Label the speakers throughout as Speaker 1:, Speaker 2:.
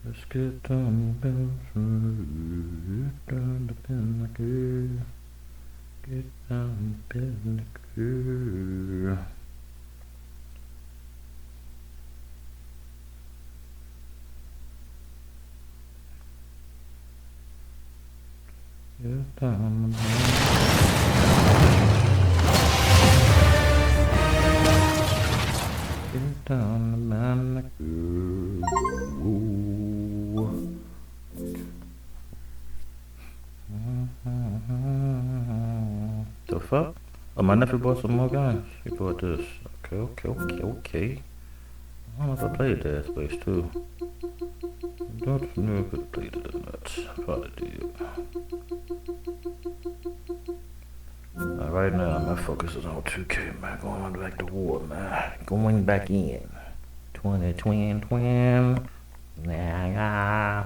Speaker 1: Let's get down the business, down the pinnacle, get down the pinnacle. Get down the get down the pinnacle. The fuck? Oh, my nephew bought some more guns. He bought this. Okay. I don't know if I played that space too. Don't know if I played it or not. Probably did. Right now, my focus is on 2K, man. Going back to war, man. Going back in. Twin. Nah.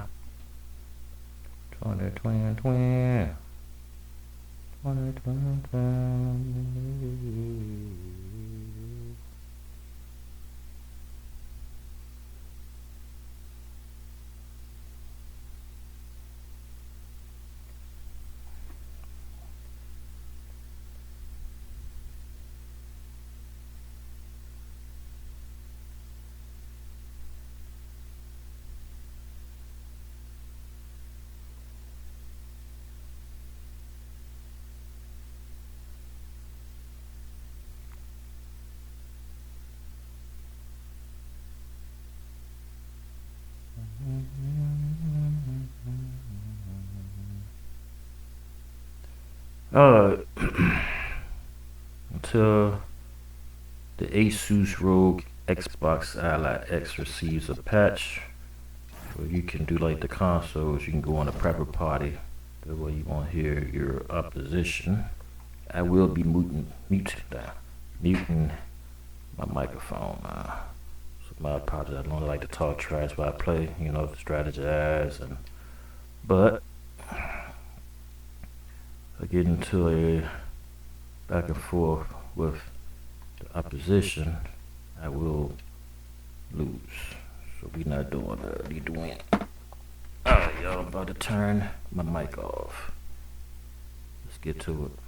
Speaker 1: 20. 20. Uh, until the Asus ROG Xbox Ally X receives a patch where you can do like the consoles, you can go on a prepper party. That way you won't hear your opposition. I will be muting my microphone. So my apologies. I don't like to talk trash while I play, strategize but I get into a back and forth with the opposition, I will lose. So we not doing that. Need to win. Alright, y'all, I'm about to turn my mic off. Let's get to it.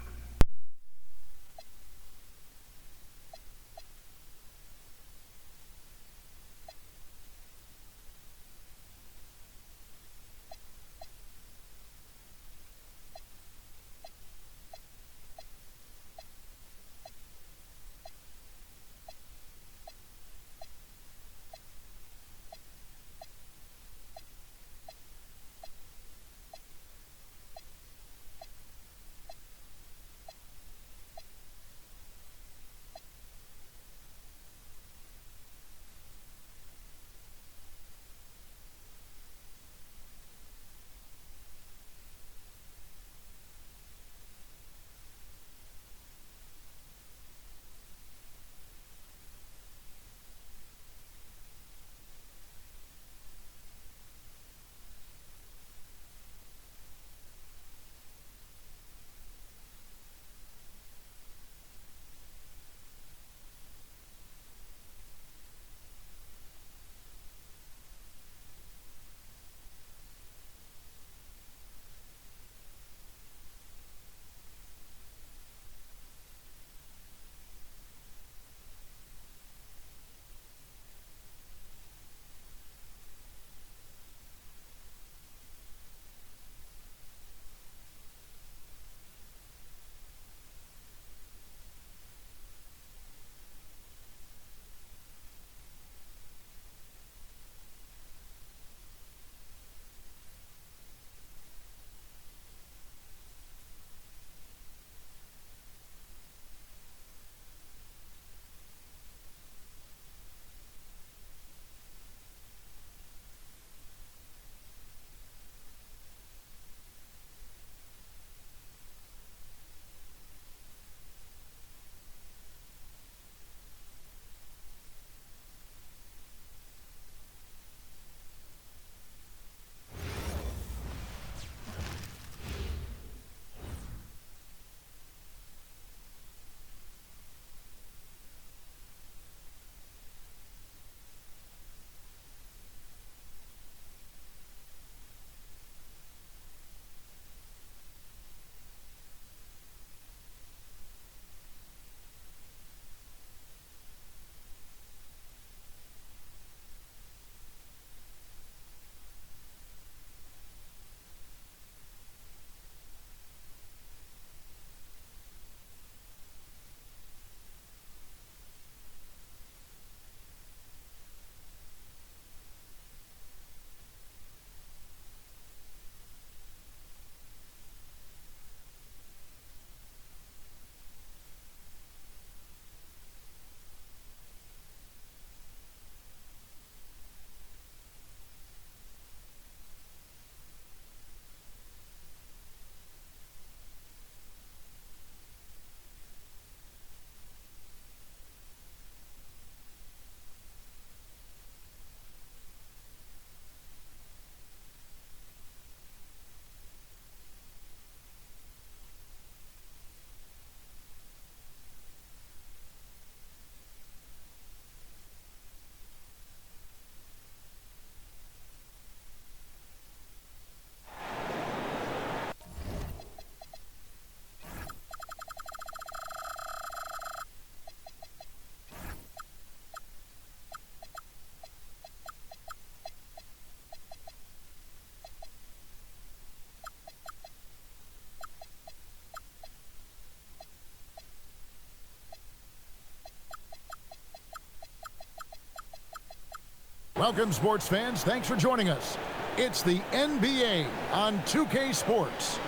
Speaker 2: Welcome, sports fans. Thanks for joining us. It's the NBA on 2K Sports.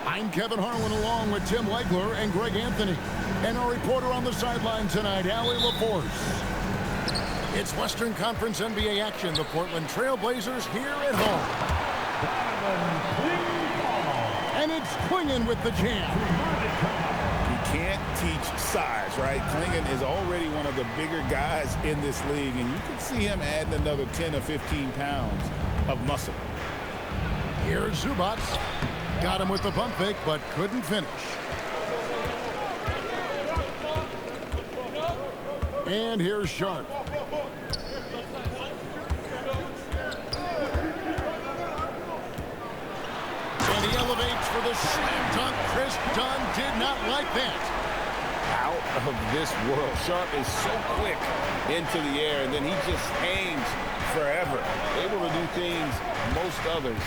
Speaker 2: I'm Kevin Harlan along with Tim Legler and Greg Anthony. And our reporter on the sideline tonight, Allie LaForce. It's Western Conference NBA action. The Portland Trail Blazers here at home. And it's Klingon with the jam.
Speaker 3: You can't teach size, right? Klingon is already one of the bigger guys in this league, and you can see him adding another 10 or 15 pounds of muscle.
Speaker 2: Here's Zubac. Got him with the pump fake, but couldn't finish. And here's Sharp. And he elevates for the slam dunk. Chris Dunn did not like that.
Speaker 3: Out of this world. Sharp is so quick into the air, and then he just hangs forever. Able to do things most others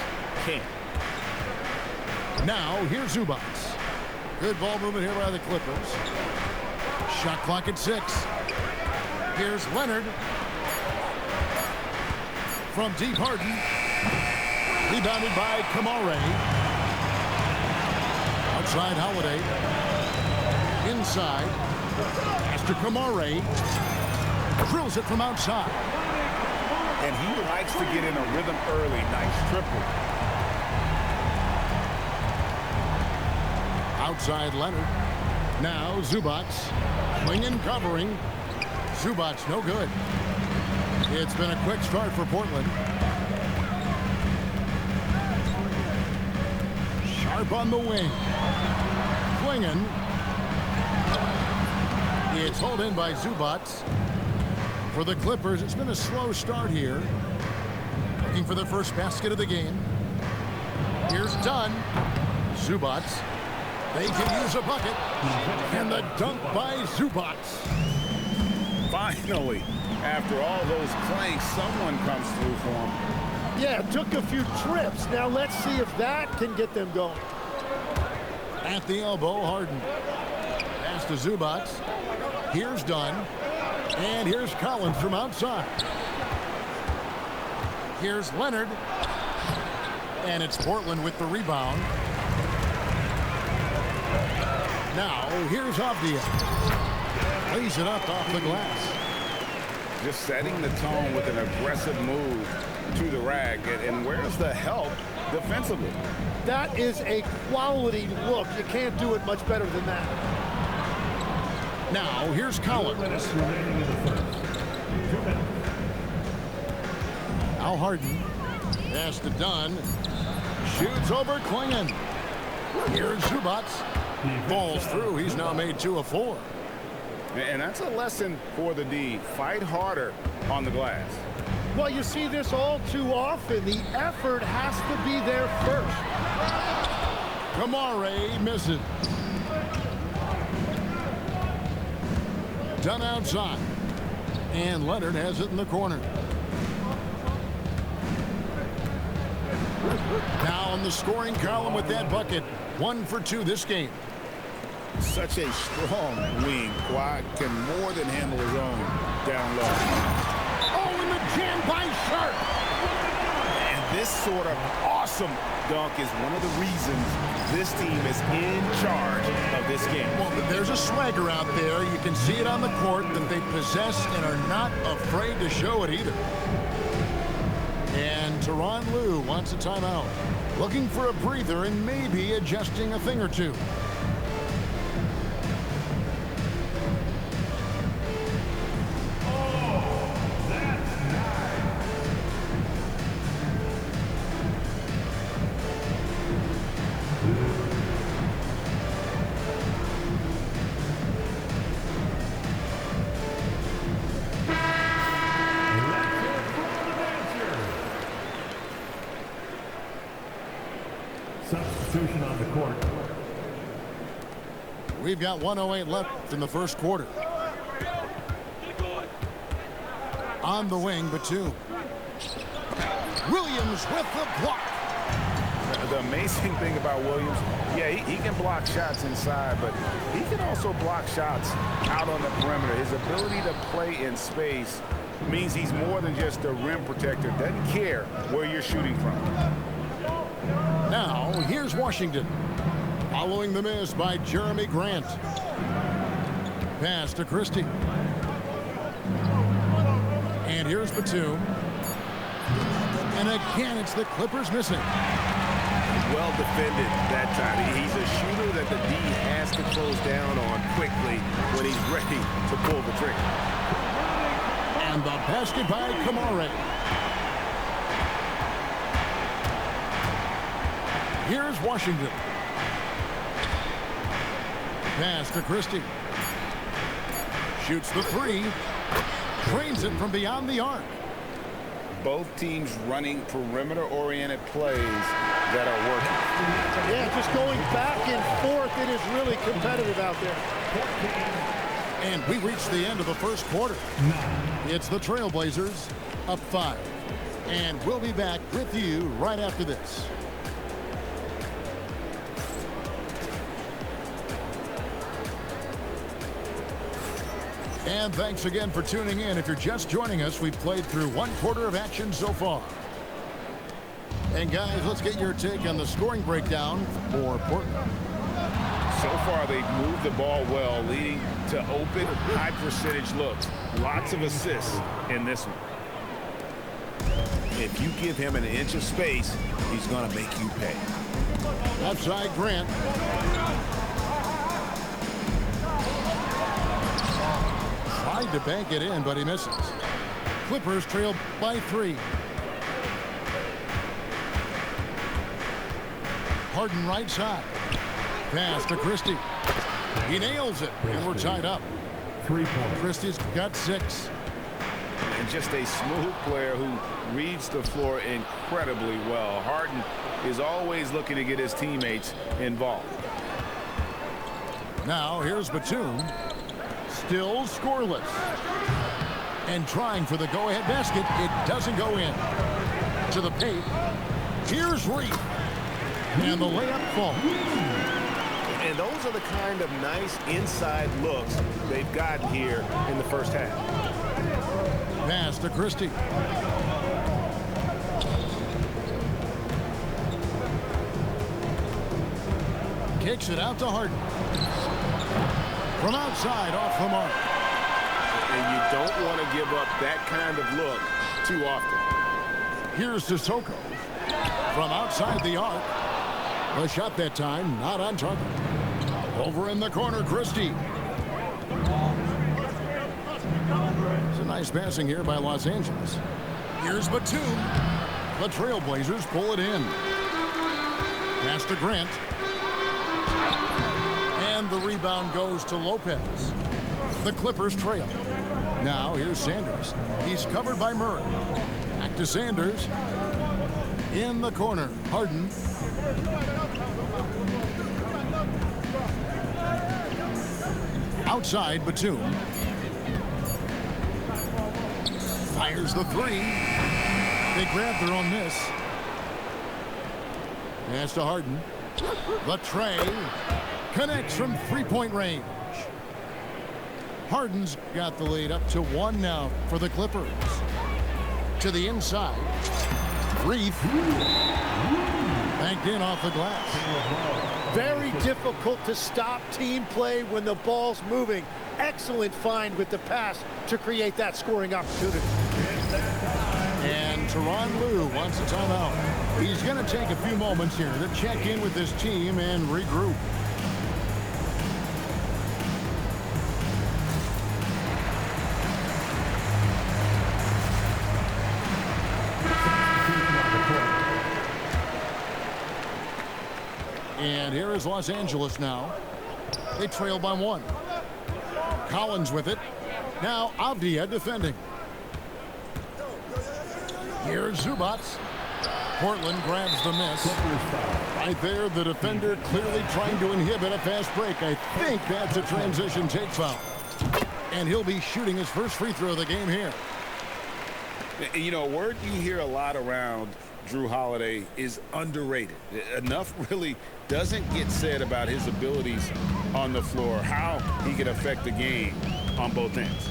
Speaker 3: can't.
Speaker 2: Now, here's Zubac. Good ball movement here by the Clippers. Shot clock at 6. Here's Leonard. From deep, Harden. Rebounded by Kamare. Outside, Holiday. Inside. Master Kamare. Drills it from outside.
Speaker 3: And he likes to get in a rhythm early. Nice triple.
Speaker 2: Outside Leonard. Now Zubac. Klingon covering. Zubac no good. It's been a quick start for Portland. Sharp on the wing. Klingon. It's hauled in by Zubac. For the Clippers, it's been a slow start here. Looking for the first basket of the game. Here's Dunn. Zubac. They can use a bucket. And the dunk by Zubac.
Speaker 3: Finally, after all those clanks, someone comes through for him.
Speaker 4: Yeah, it took a few trips. Now let's see if that can get them going.
Speaker 2: At the elbow, Harden. Pass to Zubac. Here's Dunn. And here's Collins from outside. Here's Leonard. And it's Portland with the rebound. Now, here's Avdia. Lays it up off the glass.
Speaker 3: Just setting the tone with an aggressive move to the rack. And where's the help defensively?
Speaker 4: That is a quality look. You can't do it much better than that.
Speaker 2: Now, here's Collins. Al Harden. Pass to Dunn. Shoots over Klingon. Here's Zubac. Falls through. He's now made 2 of 4.
Speaker 3: And that's a lesson for the D. Fight harder on the glass.
Speaker 4: Well, you see this all too often. The effort has to be there first.
Speaker 2: Kamare misses. Dunn outside. And Leonard has it in the corner. Now in the scoring column with that bucket. 1 for 2 this game.
Speaker 3: Such a strong wing. Quad can more than handle his own down low.
Speaker 2: Oh, and the jam by Sharp.
Speaker 3: And this sort of awesome dunk is one of the reasons this team is in charge of this game.
Speaker 2: Well, there's a swagger out there. You can see it on the court that they possess and are not afraid to show it either. And Tyronn Lue wants a timeout. Looking for a breather and maybe adjusting a thing or two.
Speaker 5: Substitution on the court.
Speaker 2: We've got 1:08 left in the first quarter. On the wing, Batum. Williams with the block.
Speaker 3: The amazing thing about Williams, yeah, he can block shots inside, but he can also block shots out on the perimeter. His ability to play in space means he's more than just a rim protector. Doesn't care where you're shooting from.
Speaker 2: Now, here's Washington. Following the miss by Jeremy Grant. Pass to Christie. And here's Batum. And again, it's the Clippers missing.
Speaker 3: Well defended that time. He's a shooter that the D has to close down on quickly when he's ready to pull the trigger.
Speaker 2: And the basket by Kamara. Here's Washington. Pass to Christie. Shoots the three. Drains it from beyond the arc.
Speaker 3: Both teams running perimeter-oriented plays that are working.
Speaker 4: Yeah, just going back and forth. It is really competitive out there.
Speaker 2: And we reached the end of the first quarter. It's the Trailblazers up 5. And we'll be back with you right after this. And thanks again for tuning in. If you're just joining us, we've played through 1 quarter of action so far. And guys, let's get your take on the scoring breakdown for Portland.
Speaker 3: So far, they've moved the ball well, leading to open, high-percentage looks. Lots of assists in this one. If you give him an inch of space, he's going to make you pay.
Speaker 2: Outside Grant. Tried to bank it in, but he misses. Clippers trail by 3. Harden right side. Pass to Christie. He nails it, and we're tied up.
Speaker 5: 3-point.
Speaker 2: Christie's got 6.
Speaker 3: And just a smooth player who reads the floor incredibly well. Harden is always looking to get his teammates involved.
Speaker 2: Now here's Batum. Still scoreless. And trying for the go-ahead basket. It doesn't go in. To the paint. Here's Reed. And the layup falls.
Speaker 3: And those are the kind of nice inside looks they've gotten here in the first half.
Speaker 2: Pass to Christie. Kicks it out to Harden. From outside, off the mark.
Speaker 3: And you don't want to give up that kind of look too often.
Speaker 2: Here's Sissoko. From outside the arc. A shot that time, not on target. Over in the corner, Christie. It's a nice passing here by Los Angeles. Here's Batum. The Trailblazers pull it in. Pass to Grant. And the rebound goes to Lopez. The Clippers trail. Now here's Sanders. He's covered by Murray. Back to Sanders. In the corner, Harden. Outside, Batum. Fires the 3. They grab their own miss. Pass to Harden. The tray. Connects from 3-point range. Harden's got the lead up to 1 now for the Clippers. To the inside. Reef. Banked in off the glass.
Speaker 4: Very difficult to stop team play when the ball's moving. Excellent find with the pass to create that scoring opportunity.
Speaker 2: And Tyronn Lue wants a timeout. He's going to take a few moments here to check in with his team and regroup. And here is Los Angeles now. They trail by 1. Collins with it. Now Avdia defending. Here's Zubac. Portland grabs the miss. Right there, the defender clearly trying to inhibit a fast break. I think that's a transition take foul. And he'll be shooting his first free throw of the game here.
Speaker 3: You know, a word you hear a lot around Drew Holiday is underrated. Enough really doesn't get said about his abilities on the floor, how he can affect the game on both ends.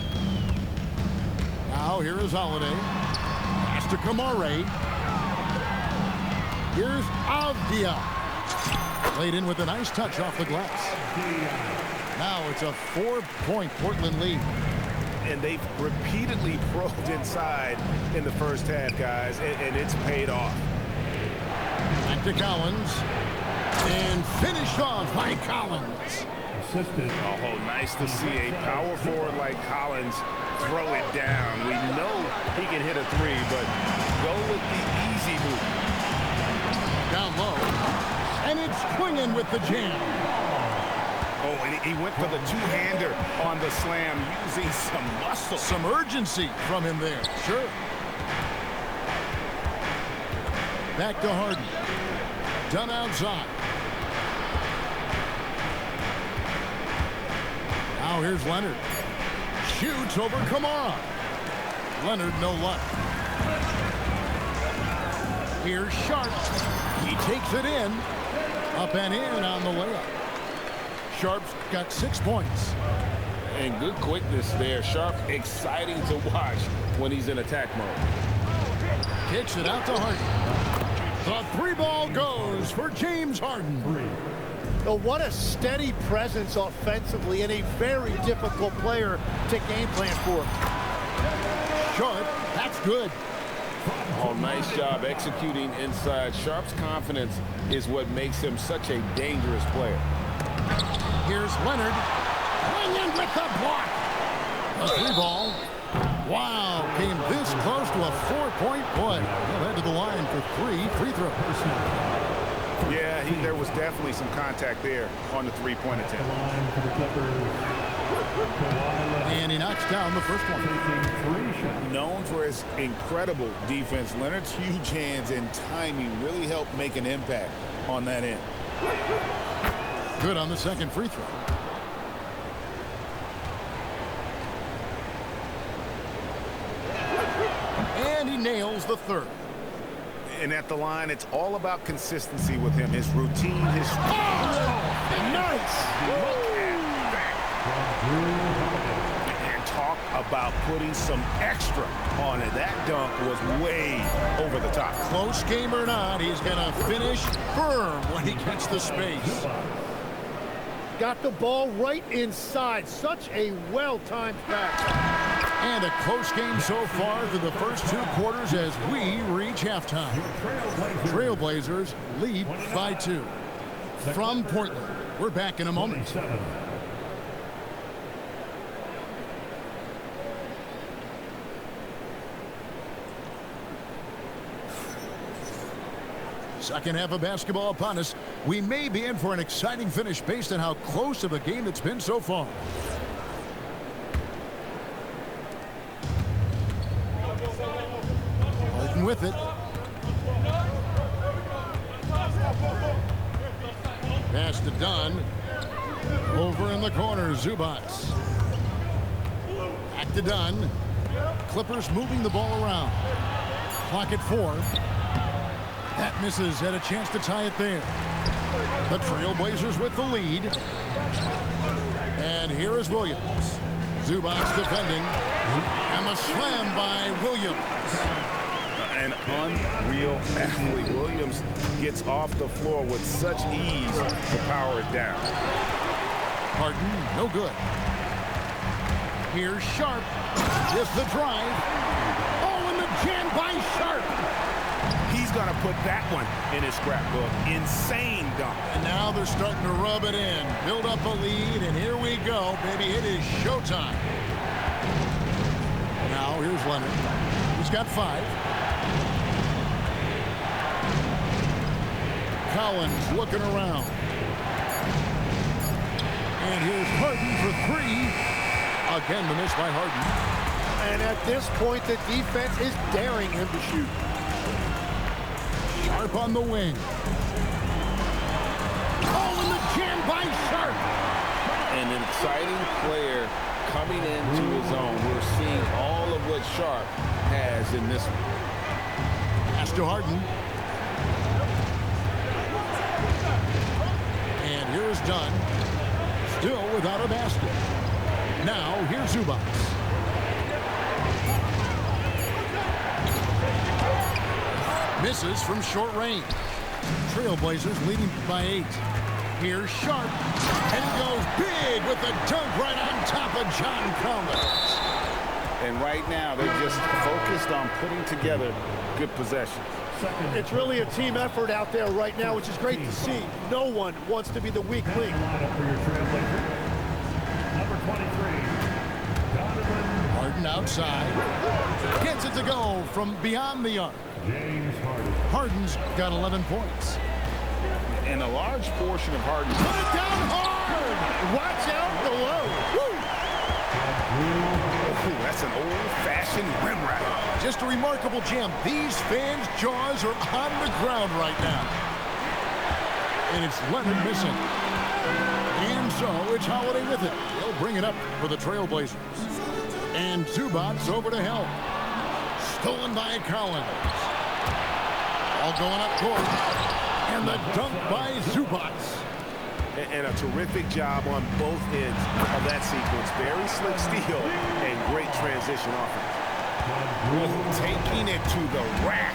Speaker 2: Now Now here is Holiday. Pass to Kamare. Here's Avdia. Played in with a nice touch off the glass. Now it's a 4-point Portland lead.
Speaker 3: And they've repeatedly probed inside in the first half, guys, and it's paid off.
Speaker 2: Back to Collins. And finished off by Collins.
Speaker 3: Oh, nice to see a power forward like Collins throw it down. We know he can hit a three, but go with the easy move.
Speaker 2: Down low. And it's swinging with the jam.
Speaker 3: Oh, and he went for the two-hander on the slam, using some muscle.
Speaker 2: Some urgency from him there. Sure. Back to Harden. Done outside. Now here's Leonard. Shoots over Kamara. Leonard, no luck. Here's Sharp. He takes it in. Up and in on the layup. Sharp's got 6 points.
Speaker 3: And good quickness there. Sharp, exciting to watch when he's in attack mode.
Speaker 2: Kicks it out to Harden. The three ball goes for James Harden.
Speaker 4: Oh, what a steady presence offensively and a very difficult player to game plan for.
Speaker 2: Sharp, that's good.
Speaker 3: Oh, nice job executing inside. Sharp's confidence is what makes him such a dangerous player.
Speaker 2: Here's Leonard. Swinging with the block. A three ball. Wow, came this close to a 4-point play. He'll head to the line for 3 free throws.
Speaker 3: Yeah, there was definitely some contact there on the three-point attempt.
Speaker 2: And he knocks down the first one.
Speaker 3: Known for his incredible defense, Leonard's huge hands and timing really helped make an impact on that end.
Speaker 2: Good on the second free throw. And he nails the third.
Speaker 3: And at the line, it's all about consistency with him. His routine, his...
Speaker 2: Nice!
Speaker 3: Look at that. And talk about putting some extra on it. That dunk was way over the top.
Speaker 2: Close game or not, he's going to finish firm when he gets the space.
Speaker 4: Got the ball right inside. Such a well-timed pass.
Speaker 2: And a close game so far through the first 2 quarters as we reach halftime. Trailblazers lead by 2. From Portland, we're back in a moment. Second half of basketball upon us. We may be in for an exciting finish based on how close of a game it's been so far. Harden with it. Pass to Dunn. Over in the corner, Zubats. Back to Dunn. Clippers moving the ball around. Clock at 4. That misses. Had a chance to tie it there. The Trailblazers with the lead. And here is Williams. Zubats defending. And the slam by Williams.
Speaker 3: An unreal athlete. Williams gets off the floor with such ease to power it down.
Speaker 2: Harden, no good. Here's Sharp. Just the drive. Oh, and the jam by Sharp.
Speaker 3: He's going to put that one in his scrapbook. Insane dunk.
Speaker 2: And now they're starting to rub it in. Build up a lead, and here we go, baby. It is showtime. Now here's Leonard. He's got 5. Collins looking around. And here's Harden for 3. Again, the miss by Harden.
Speaker 4: And at this point, the defense is daring him to shoot.
Speaker 2: Sharp on the wing. Oh, and the jam by Sharp.
Speaker 3: And an exciting player coming into his own. We're seeing all of what Sharp has in this one.
Speaker 2: Pass to Harden. And here's Dunn. Still without a basket. Now here's Zubats. Misses from short range. Trailblazers leading by 8. Here's Sharp. And he goes big with the dunk right on top of John Collins.
Speaker 3: And right now, they're just focused on putting together good possessions.
Speaker 4: It's really a team effort out there right now, which is great to see. No one wants to be the weak link.
Speaker 2: Harden outside. Gets it to go from beyond the arc. Harden's got 11 points.
Speaker 3: And a large portion of Harden.
Speaker 2: Put it down hard!
Speaker 4: Watch out below.
Speaker 3: Ooh, that's an old-fashioned rim ratter.
Speaker 2: Just a remarkable jam. These fans' jaws are on the ground right now. And it's Leonard missing. And so it's Holiday with it. They'll bring it up for the Trailblazers. And Zubac's over to help. Stolen by Collins. All going up court. And the dunk by Zubac.
Speaker 5: And a terrific job on both ends of that sequence. Very slick steal and great transition offense.
Speaker 3: Taking it to the rack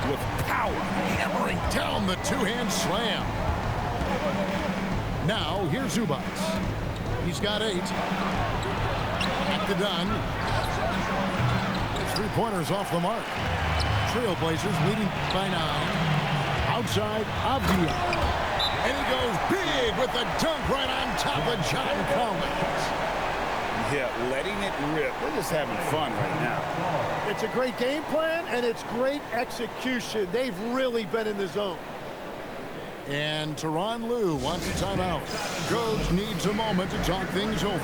Speaker 3: with power.
Speaker 2: Hammering down the two-hand slam. Now, here's Zubac. He's got 8. At the done. Three-pointers off the mark. Trailblazers leading by 9. Outside, Avdia. And he goes big with the dunk right on top of John Collins.
Speaker 3: Yeah, letting it rip. We're just having fun right now.
Speaker 4: It's a great game plan, and it's great execution. They've really been in the zone.
Speaker 2: And Tyronn Lue wants a timeout. Coach needs a moment to talk things over.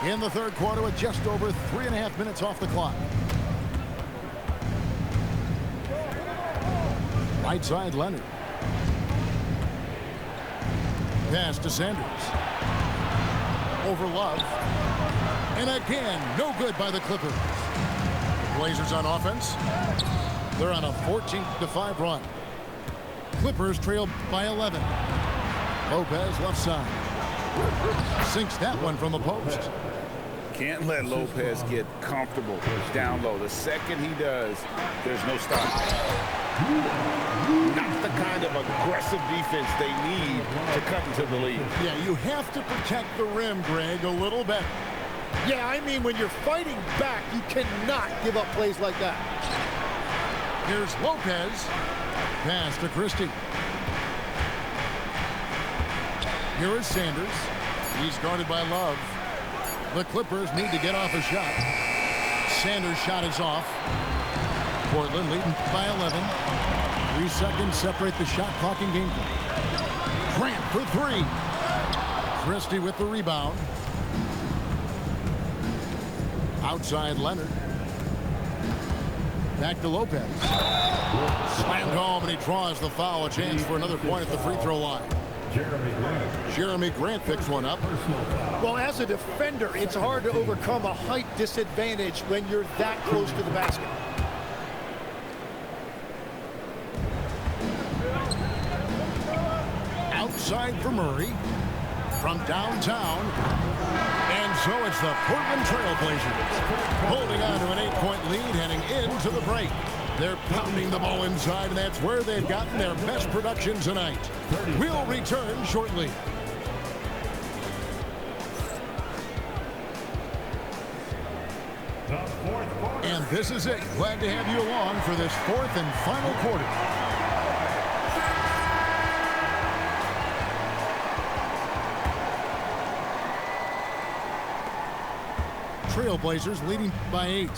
Speaker 2: In the third quarter with just over 3.5 minutes off the clock. Right side, Leonard. Pass to Sanders. Over Love. And again, no good by the Clippers. The Blazers on offense. They're on a 14-5 run. Clippers trail by 11. Lopez left side. Sinks that one from the post.
Speaker 3: Can't let Lopez get comfortable down low. The second he does, there's no stop. Not the kind of aggressive defense they need to cut into the lead.
Speaker 2: Yeah, you have to protect the rim, Greg, a little better.
Speaker 4: Yeah, I mean, when you're fighting back, you cannot give up plays like that.
Speaker 2: Here's Lopez. Pass to Christie. Here is Sanders. He's guarded by Love. The Clippers need to get off a shot. Sanders' shot is off. Portland leading by 11. 3 seconds separate the shot clock and game clock. Grant for 3. Christie with the rebound. Outside Leonard. Back to Lopez. Slammed home, and he draws the foul. A chance for another point at the free throw line. Jeremy Grant picks one up.
Speaker 4: Well, as a defender, it's hard to overcome a height disadvantage when you're that close to the basket.
Speaker 2: Outside for Murray. From downtown. And so it's the Portland Trailblazers holding on to an 8-point lead heading into the break. They're pounding the ball inside, and that's where they've gotten their best production tonight. We'll return shortly. And this is it. Glad to have you along for this fourth and final quarter. Trailblazers leading by 8.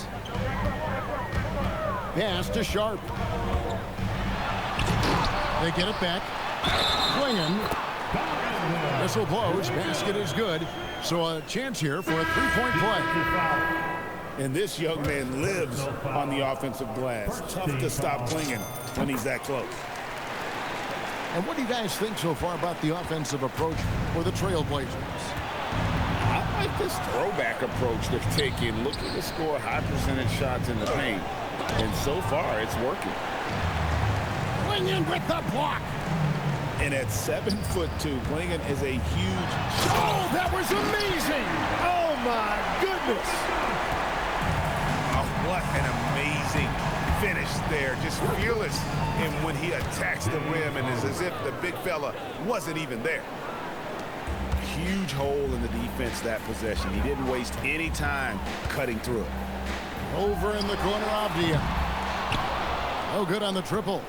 Speaker 2: Pass to Sharp. They get it back. Klingon. Whistle blows. Basket is good. So a chance here for a 3-point play.
Speaker 3: And this young man lives on the offensive glass. Tough to stop Klingon when he's that close.
Speaker 2: And what do you guys think so far about the offensive approach for the Trailblazers?
Speaker 3: I like this throwback approach they're taking, looking to score high percentage shots in the paint. And so far, it's working.
Speaker 2: Klingon with the block.
Speaker 3: And at 7'2", Klingon is a huge
Speaker 2: shot. Oh, that was amazing.
Speaker 4: Oh, miss.
Speaker 3: Oh, what an amazing finish there. Just fearless. And when he attacks the rim, and it's as if the big fella wasn't even there. Huge hole in the defense that possession. He didn't waste any time cutting through it.
Speaker 2: Over in the corner, Avdia. No good on the triple.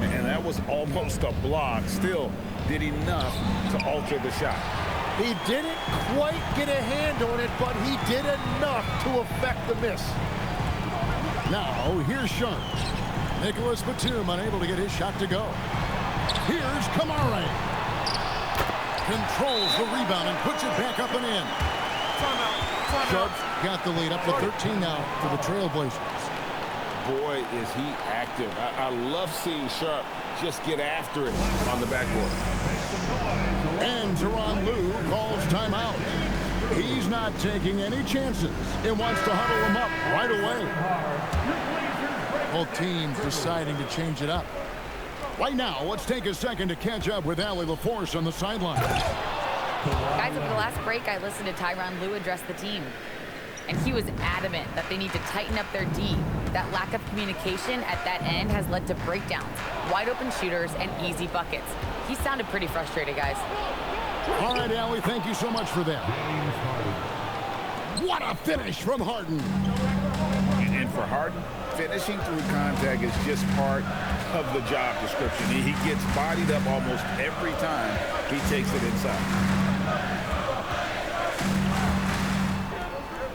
Speaker 3: And that was almost a block. Still did enough to alter the shot.
Speaker 4: He didn't quite get a hand on it, but he did enough to affect the miss.
Speaker 2: Now, here's Sharp. Nicholas Batum unable to get his shot to go. Here's Kamara. Controls the rebound and puts it back up and in. Sharp's got the lead up to 13 now for the Trailblazers.
Speaker 3: Boy, is he active. I love seeing Sharp just get after it on the backboard.
Speaker 2: And Tyronn Lue calls timeout. He's not taking any chances and wants to huddle him up right away. Both teams deciding to change it up. Right now, let's take a second to catch up with Allie LaForce on the sideline.
Speaker 6: Guys, over the last break, I listened to Tyronn Lue address the team. And he was adamant that they need to tighten up their D. That lack of communication at that end has led to breakdowns, wide open shooters, and easy buckets. He sounded pretty frustrated, guys.
Speaker 2: All right, Allie, thank you so much for that. What a finish from Harden.
Speaker 3: And for Harden, finishing through contact is just part of the job description. He gets bodied up almost every time he takes it inside.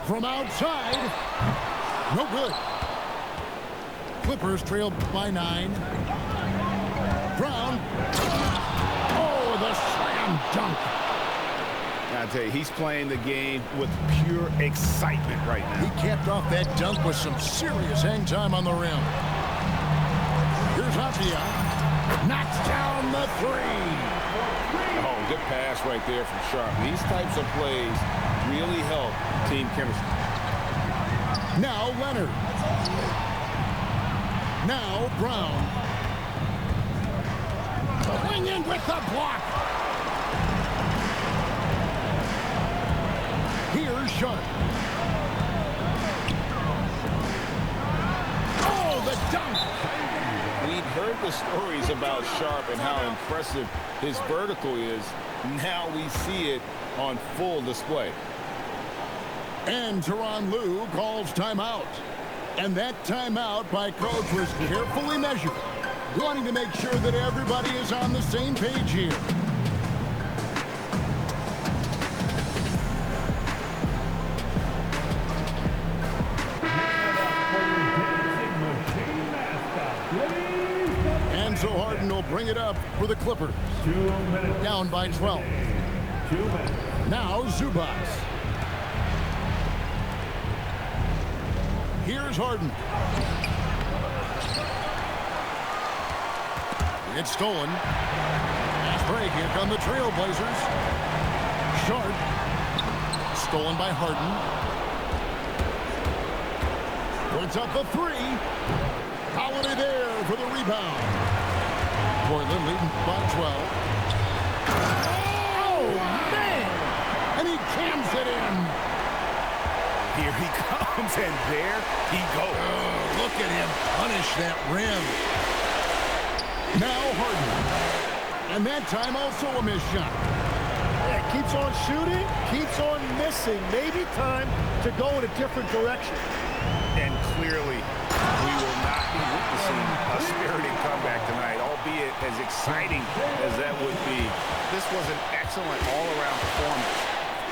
Speaker 2: From outside, no good. Clippers trail by 9. Brown. Oh, the slam dunk.
Speaker 3: I tell you, he's playing the game with pure excitement right now.
Speaker 2: He capped off that dunk with some serious hang time on the rim. Here's Avdia. Knocks down the 3.
Speaker 3: Oh, good pass right there from Sharp. These types of plays really help team chemistry.
Speaker 2: Now Leonard. Now Brown. Going in with the block. Here's Sharp. Oh, the dunk.
Speaker 3: We've heard the stories about Sharp and how impressive his vertical is. Now we see it on full display.
Speaker 2: And Tyronn Lue calls timeout. And that timeout by coach was carefully measured, wanting to make sure that everybody is on the same page here. And so Harden will bring it up for the Clippers. Down by 12. Now Zubac. Here's Harden. It's stolen. Fast break. Here come the Trailblazers. Sharp. Stolen by Harden. Puts up the 3. Holiday there for the rebound. Portland leading by 12. Oh, man! And he cams it in.
Speaker 3: Here he comes, and there he goes.
Speaker 2: Oh, look at him punish that rim. Now Harden. And that time also a missed shot.
Speaker 4: Yeah, keeps on shooting, keeps on missing. Maybe time to go in a different direction.
Speaker 3: And clearly, we will not be witnessing a spirited comeback tonight, albeit as exciting as that would be. This was an excellent all-around performance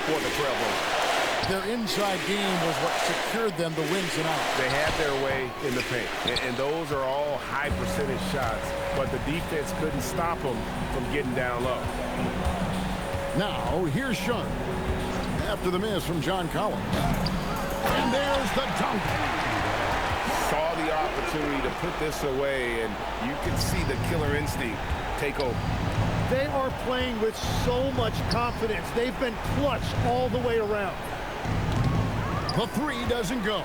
Speaker 3: for the Trailblazers.
Speaker 2: Their inside game was what secured them to win tonight.
Speaker 3: They had their way in the paint, and those are all high-percentage shots, but the defense couldn't stop them from getting down low.
Speaker 2: Now, here's Sharp. After the miss from John Collins. And there's the dunk.
Speaker 3: Saw the opportunity to put this away, and you can see the killer instinct take over.
Speaker 4: They are playing with so much confidence. They've been clutch all the way around.
Speaker 2: The 3 doesn't go.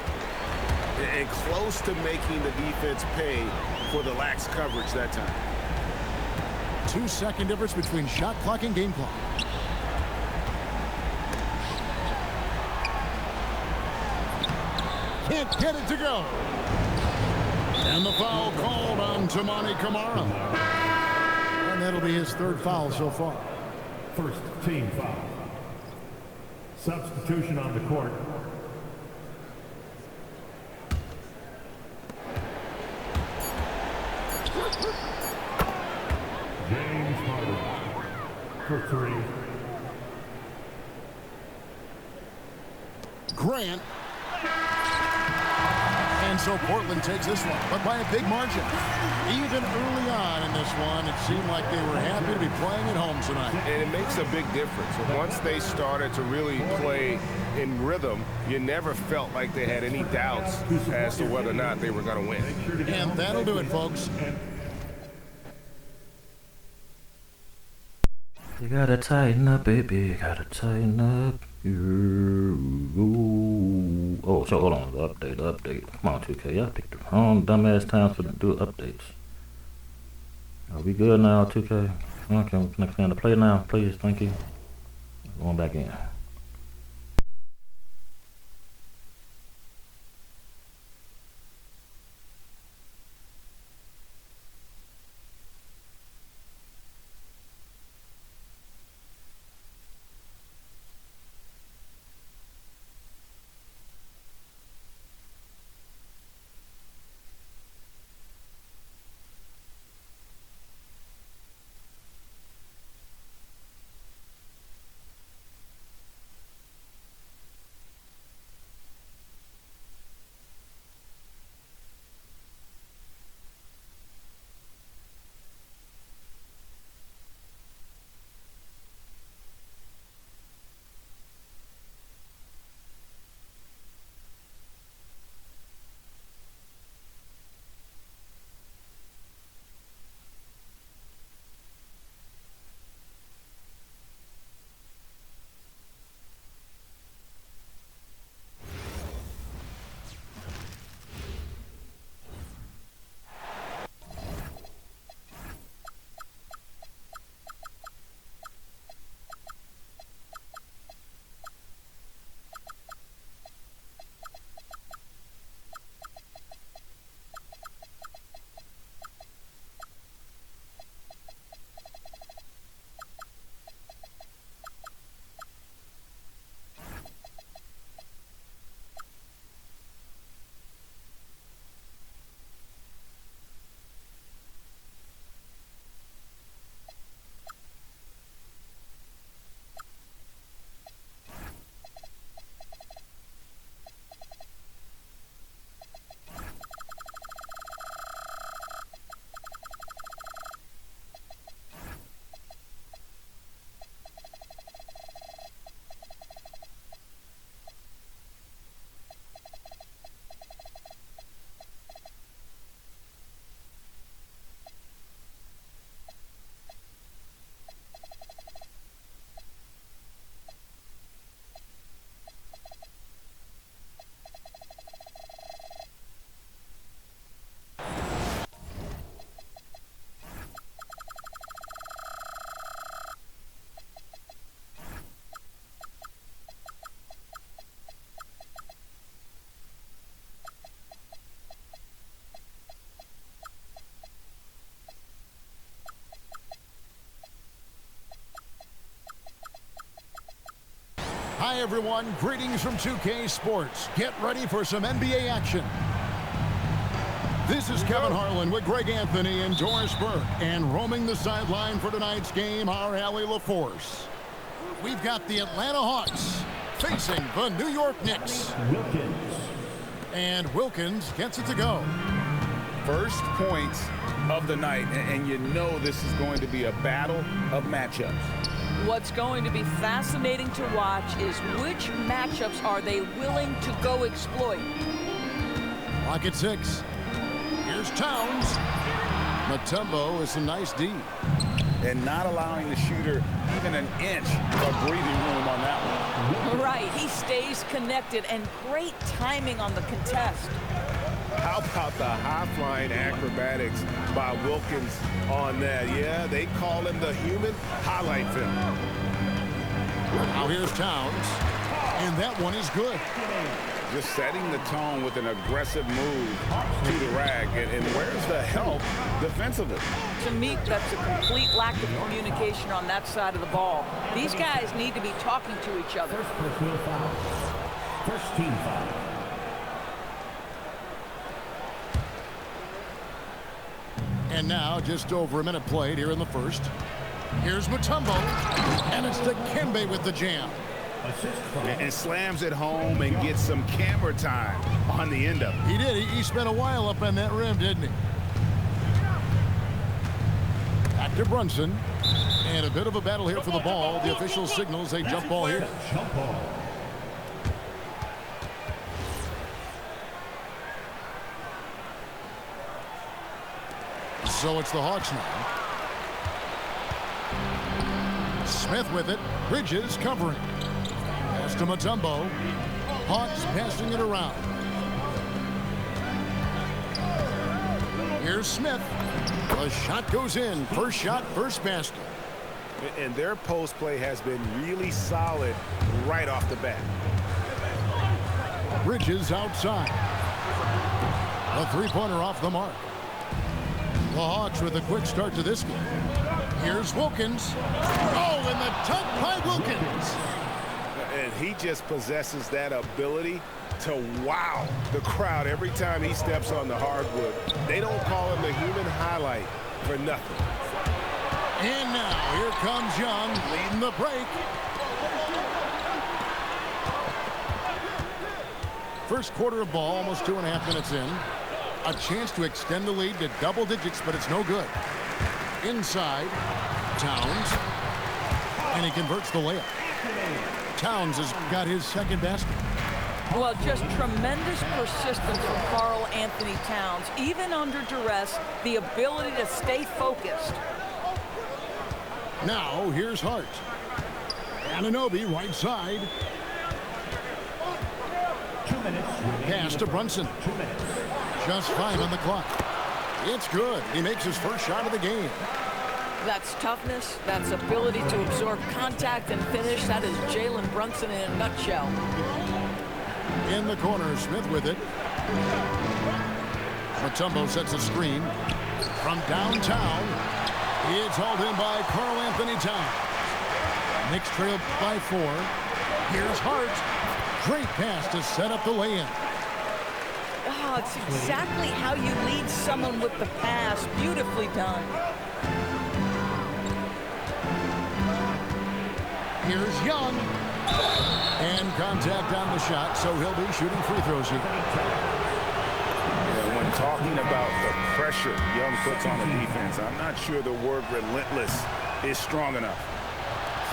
Speaker 3: And close to making the defense pay for the lax coverage that time.
Speaker 2: 2-second difference between shot clock and game clock. can't get it to go. And the foul called on Tamani Kamara. And that'll be his third foul so far.
Speaker 7: First team foul. Substitution on the court. James Harden for three.
Speaker 2: Grant. And so Portland takes this one, but by a big margin. Even early on in this one, it seemed like they were happy to be playing at home tonight.
Speaker 3: And it makes a big difference. Once they started to really play in rhythm, you never felt like they had any doubts as to whether or not they were going to win.
Speaker 2: And that'll do it, folks.
Speaker 1: You gotta tighten up, baby. You gotta tighten up. Oh, so hold on. Update. Come on, 2K. Y'all picked the wrong dumbass times to do updates. Are we good now, 2K? Okay, next time to play now, please. Thank you. Going back in.
Speaker 2: Hi, everyone. Greetings from 2K Sports. Get ready for some NBA action. This is Kevin Harlan with Greg Anthony and Doris Burke. And roaming the sideline for tonight's game, our Allie LaForce. We've got the Atlanta Hawks facing the New York Knicks. And Wilkins gets it to go.
Speaker 3: First points of the night, and you know this is going to be a battle of matchups.
Speaker 8: What's going to be fascinating to watch is which matchups are they willing to go exploit.
Speaker 2: Clock at 6. Here's Towns. Mutombo is some nice D.
Speaker 3: And not allowing the shooter even an inch of breathing room on that one.
Speaker 8: Right, he stays connected, and great timing on the contest.
Speaker 5: How about the high-flying acrobatics by Wilkins on that? Yeah, they call him the human highlight film.
Speaker 2: Now here's Towns. And that one is good.
Speaker 3: Just setting the tone with an aggressive move to the rag. And where's the help defensively?
Speaker 8: To me, that's a complete lack of communication on that side of the ball. These guys need to be talking to each other.
Speaker 7: First personal foul. First team foul.
Speaker 2: And now, just over a minute played here in the first. Here's Mutombo, and it's Dikembe with the jam.
Speaker 3: And slams it home and gets some camera time on the end of it.
Speaker 2: He did. He spent a while up on that rim, didn't he? Back to Brunson. And a bit of a battle here for the ball. The official signals a jump ball here.
Speaker 7: Jump ball.
Speaker 2: So it's the Hawks now. Smith with it. Bridges covering. Pass to Mutombo. Hawks passing it around. Here's Smith. The shot goes in. First shot, first basket.
Speaker 5: And their post play has been really solid right off the bat.
Speaker 2: Bridges outside. A three-pointer off the mark. The Hawks with a quick start to this game. Here's Wilkins. Oh, and the dunk by Wilkins.
Speaker 5: And he just possesses that ability to wow the crowd every time he steps on the hardwood. They don't call him the human highlight for nothing.
Speaker 2: And now here comes Young leading the break. First quarter of ball, almost 2.5 minutes in. A chance to extend the lead to double digits, but it's no good. Inside, Towns. And he converts the layup. Towns has got his second basket.
Speaker 8: Well, just tremendous persistence from Karl Anthony Towns. Even under duress, the ability to stay focused.
Speaker 2: Now, here's Hart. Anunoby, right side.
Speaker 7: 2 minutes.
Speaker 2: Pass to Brunson.
Speaker 7: 2 minutes.
Speaker 2: Just 5 on the clock. It's good. He makes his first shot of the game.
Speaker 8: That's toughness. That's ability to absorb contact and finish. That is Jalen Brunson in a nutshell.
Speaker 2: In the corner, Smith with it. Mutombo sets a screen. From downtown, it's hauled in by Karl Anthony Towns. Knicks trail by 4. Here's Hart. Great pass to set up the lay-in.
Speaker 8: Oh, it's exactly how you lead someone with the pass. Beautifully done.
Speaker 2: Here's Young. And contact on the shot, so he'll be shooting free throws here.
Speaker 3: Yeah, when talking about the pressure Young puts on the defense, I'm not sure the word relentless is strong enough.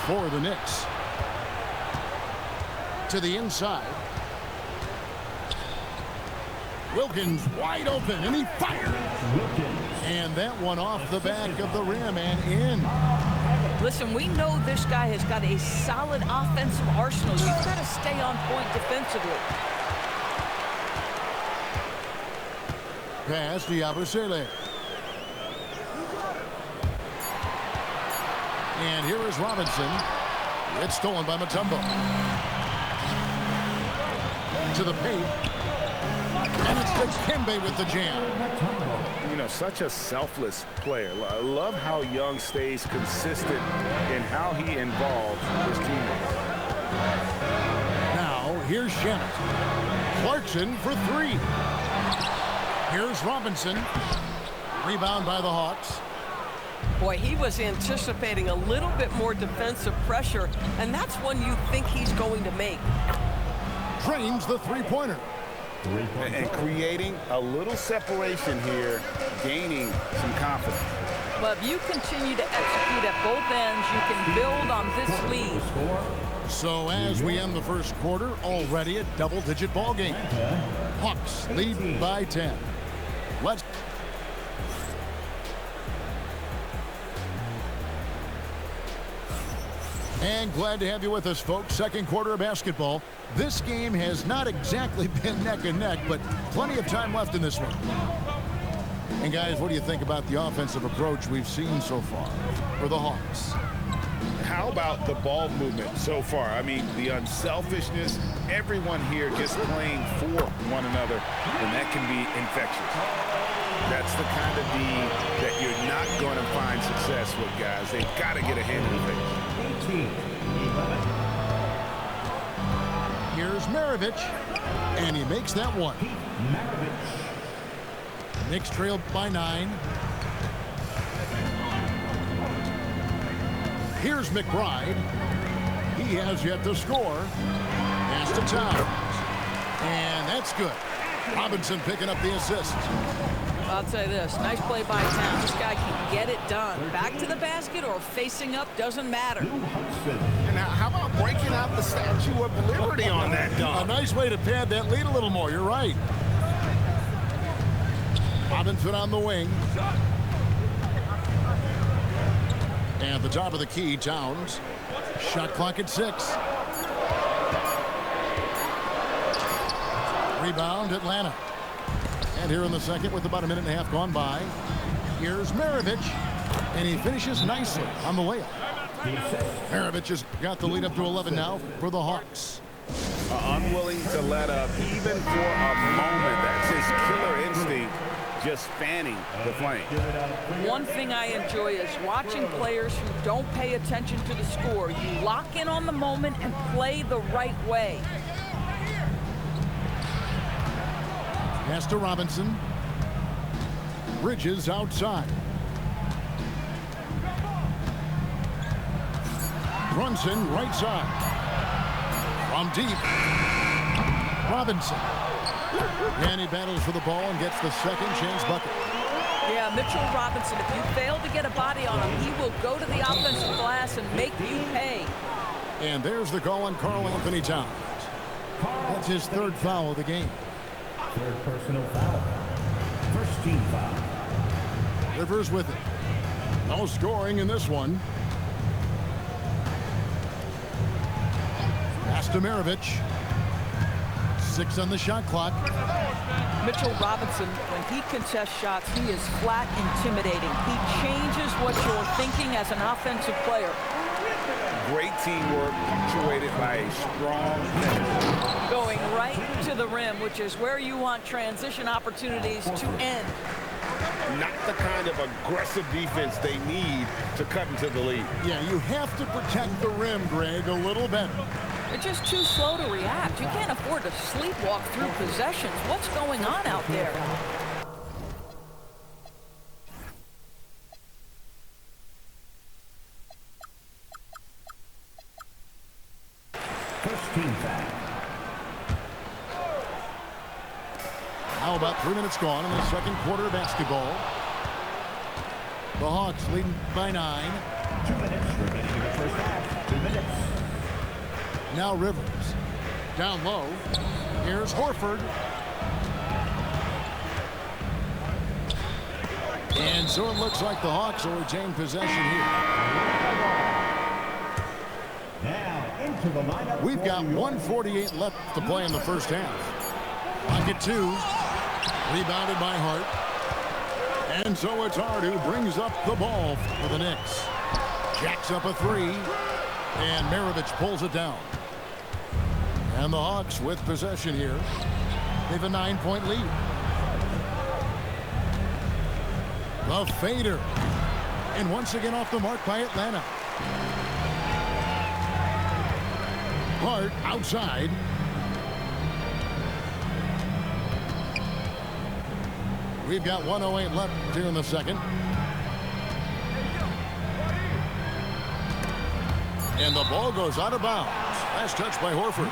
Speaker 2: For the Knicks. To the inside. Wilkins wide open, and he fires. And that one off the back of the rim and in.
Speaker 8: Listen, we know this guy has got a solid offensive arsenal. You've got to stay on point defensively.
Speaker 2: Pass to Yabusele. And here is Robinson. It's stolen by Mutombo. To the paint. And it's Dikembe with the jam.
Speaker 3: You know, such a selfless player. I love how Young stays consistent in how he involves his teammates.
Speaker 2: Now, here's Shannon. Clarkson for 3. Here's Robinson. Rebound by the Hawks.
Speaker 9: Boy, he was anticipating a little bit more defensive pressure, and that's one you think he's going to make.
Speaker 2: Drains the three-pointer.
Speaker 3: And creating a little separation here, gaining some confidence.
Speaker 8: Well, if you continue to execute at both ends, you can build on this lead.
Speaker 2: So as we end the first quarter, already a double-digit ball game. Hawks lead by 10. Let's... And glad to have you with us, folks. Second quarter of basketball. This game has not exactly been neck and neck, but plenty of time left in this one. And guys, what do you think about the offensive approach we've seen so far for the Hawks?
Speaker 3: how about the ball movement so far? I mean, the unselfishness, everyone here just playing for one another, and that can be infectious. That's the kind of D that you're not going to find success with, guys. They've got to get a hand in the face.
Speaker 7: 18-11.
Speaker 2: Here's Maravich, and he makes that one. Knicks trailed by 9. Here's McBride. He has yet to score. Pass to Towns. And that's good. Robinson picking up the assist.
Speaker 8: I'll tell you this, nice play by Towns. This guy can get it done. Back to the basket or facing up, doesn't matter.
Speaker 3: And now, how about breaking out the Statue of Liberty on that dunk?
Speaker 2: A nice way to pad that lead a little more. You're right. Robinson on the wing. And at the top of the key, Towns. Shot clock at 6. Rebound, Atlanta. And here in the second with about a minute and a half gone by. Here's Maravich. And he finishes nicely on the layup. Maravich has got the lead up to 11 now for the Hawks.
Speaker 3: Unwilling to let up even for a moment. That's his killer instinct, just fanning the flame.
Speaker 8: One thing I enjoy is watching players who don't pay attention to the score. You lock in on the moment and play the right way.
Speaker 2: Pass to Robinson. Bridges outside. Brunson right side. From deep. Robinson. And he battles for the ball and gets the second chance bucket.
Speaker 8: Yeah, Mitchell Robinson, if you fail to get a body on him, he will go to the offensive glass and make you pay.
Speaker 2: And there's the call on Karl Anthony Towns. That's his third foul of the game.
Speaker 7: Third personal foul. First team foul.
Speaker 2: Rivers with it. No scoring in this one. Pass to Maravich. 6 on the shot clock.
Speaker 8: Mitchell Robinson, when he contests shots, he is flat intimidating. He changes what you're thinking as an offensive player.
Speaker 3: Great teamwork punctuated by a strong finish.
Speaker 8: Going right to the rim, which is where you want transition opportunities to end.
Speaker 3: Not the kind of aggressive defense they need to cut into the lead.
Speaker 2: Yeah, you have to protect the rim, Greg, a little better.
Speaker 8: They're just too slow to react. You can't afford to sleepwalk through possessions. What's going on out there?
Speaker 7: First team foul.
Speaker 2: Now about 3 minutes gone in the second quarter of basketball. The Hawks leading by 9.
Speaker 7: 2 minutes remaining in the first half. 2 minutes.
Speaker 2: Now Rivers. Down low. Here's Horford. And so it looks like the Hawks will retain possession here.
Speaker 7: Now into the lineup.
Speaker 2: We've got 1:48 left to play in the first half. Pocket 2. Rebounded by Hart. And so it's Hart who brings up the ball for the Knicks. Jacks up a 3. And Maravich pulls it down. And the Hawks with possession here. They have a 9-point lead. The fader. And once again off the mark by Atlanta. Hart outside. We've got 1:08 left here in the second. And the ball goes out of bounds. Last touch by Horford.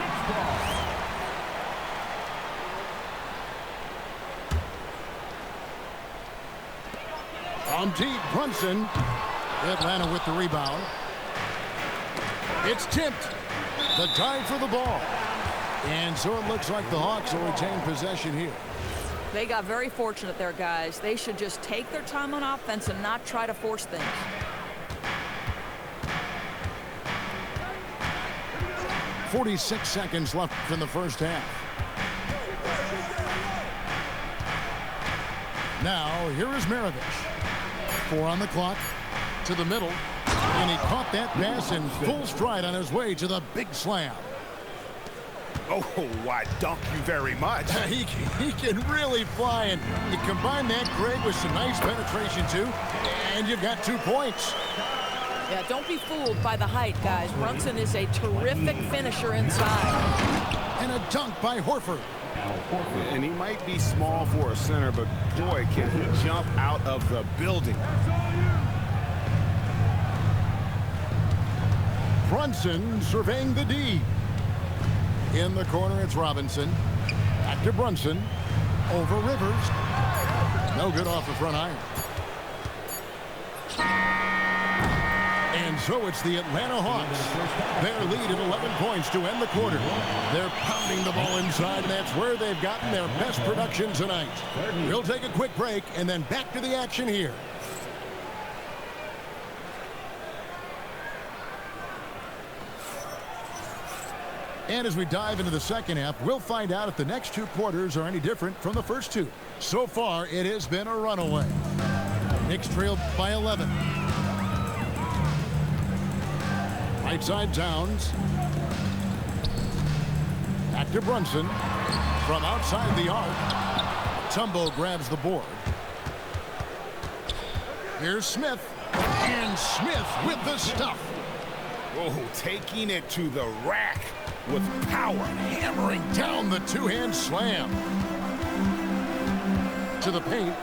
Speaker 2: From deep, Brunson. Atlanta with the rebound. It's tipped. The dive for the ball. And so it looks like the Hawks will retain possession here.
Speaker 8: They got very fortunate there, guys. They should just take their time on offense and not try to force things.
Speaker 2: .46 seconds left in the first half. Now, here is Maravich. 4 on the clock. To the middle. And he caught that pass in full stride on his way to the big slam.
Speaker 5: Oh, why, dunk you very much.
Speaker 2: He can really fly, and you combine that, Greg, with some nice penetration, too, and you've got 2 points.
Speaker 8: Yeah, don't be fooled by the height, guys. Brunson is a terrific finisher inside.
Speaker 2: And a dunk by Horford.
Speaker 5: And he might be small for a center, but boy, can he jump out of the building.
Speaker 2: Brunson surveying the D. In the corner, it's Robinson. Back to Brunson. Over Rivers. No good off the front iron. And so it's the Atlanta Hawks. Their lead at 11 points to end the quarter. They're pounding the ball inside, and that's where they've gotten their best production tonight. We'll take a quick break and then back to the action here. And as we dive into the second half, we'll find out if the next 2 quarters are any different from the first 2. So far, it has been a runaway. Knicks trailed by 11. Right side, Towns. Back to Brunson. From outside the arc. Tumbo grabs the board. Here's Smith. And Smith with the stuff.
Speaker 5: Oh, taking it to the rack with power.
Speaker 2: Hammering down the 2-hand slam. To the paint.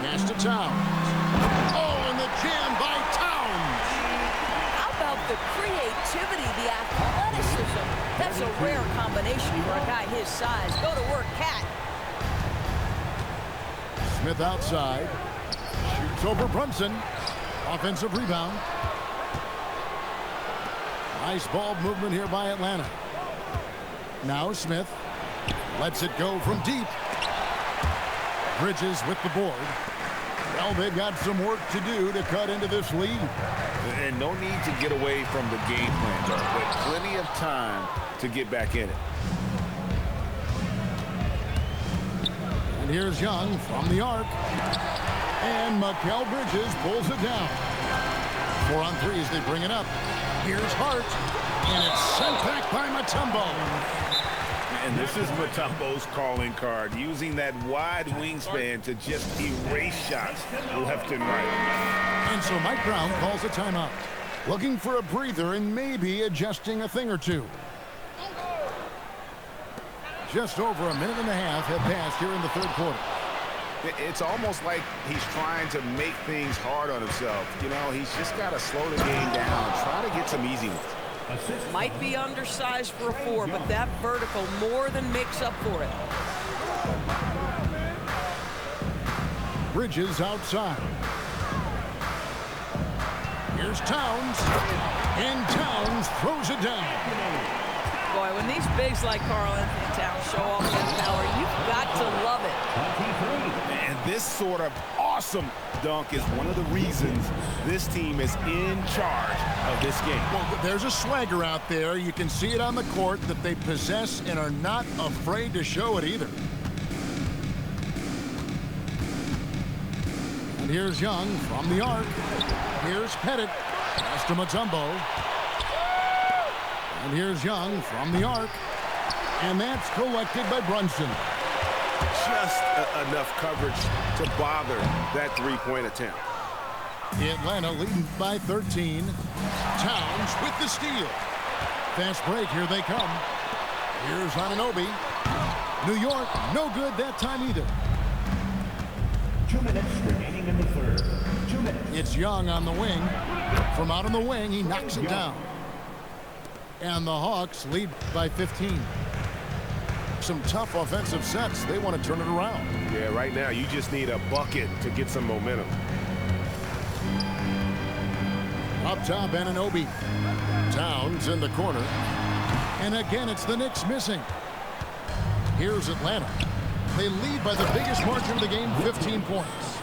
Speaker 2: Pass to Towns. Oh, and the jam by Towns.
Speaker 8: How about the creativity, the athleticism? That's a rare combination for a guy his size. Go to work, Cat.
Speaker 2: Smith outside. Shoots over Brunson. Offensive rebound. Nice ball movement here by Atlanta. Now Smith lets it go from deep. Bridges with the board. Well, they've got some work to do to cut into this lead.
Speaker 3: And no need to get away from the game plan, but plenty of time to get back in it.
Speaker 2: And here's Young from the arc. And Mikal Bridges pulls it down. 4 on 3 as they bring it up. Here's Hart, and it's sent back by Mutombo.
Speaker 3: And this is Mutombo's calling card, using that wide wingspan to just erase shots left and right.
Speaker 2: And so Mike Brown calls a timeout, looking for a breather and maybe adjusting a thing or 2. Just over a minute and a half have passed here in the 3rd quarter.
Speaker 3: It's almost like he's trying to make things hard on himself. You know, he's just got to slow the game down, try to get some easy ones.
Speaker 9: Might be undersized for a 4, but that vertical more than makes up for it.
Speaker 2: Bridges outside. Here's Towns. And Towns throws it down.
Speaker 8: Boy, when these bigs like Karl Anthony Towns show off their power, you've got to love it.
Speaker 5: And this sort of awesome dunk is one of the reasons this team is in charge of this game.
Speaker 2: Well, there's a swagger out there. You can see it on the court that they possess and are not afraid to show it either. And here's Young from the arc. Here's Pettit. Pass to Mutombo. And here's Young from the arc. And that's collected by Brunson.
Speaker 5: Just enough coverage to bother that 3-point attempt.
Speaker 2: Atlanta leading by 13. Towns with the steal. Fast break, here they come. Here's Anunoby. New York, no good that time either.
Speaker 7: 2 minutes remaining in the 3rd. 2 minutes.
Speaker 2: It's Young on the wing. From out on the wing, he knocks it down. And the Hawks lead by 15. Some tough offensive sets. They want to turn it around.
Speaker 5: Yeah, right now you just need a bucket to get some momentum.
Speaker 2: Up top, Anunoby. Towns in the corner. And again, it's the Knicks missing. Here's Atlanta. They lead by the biggest margin of the game, 15 points.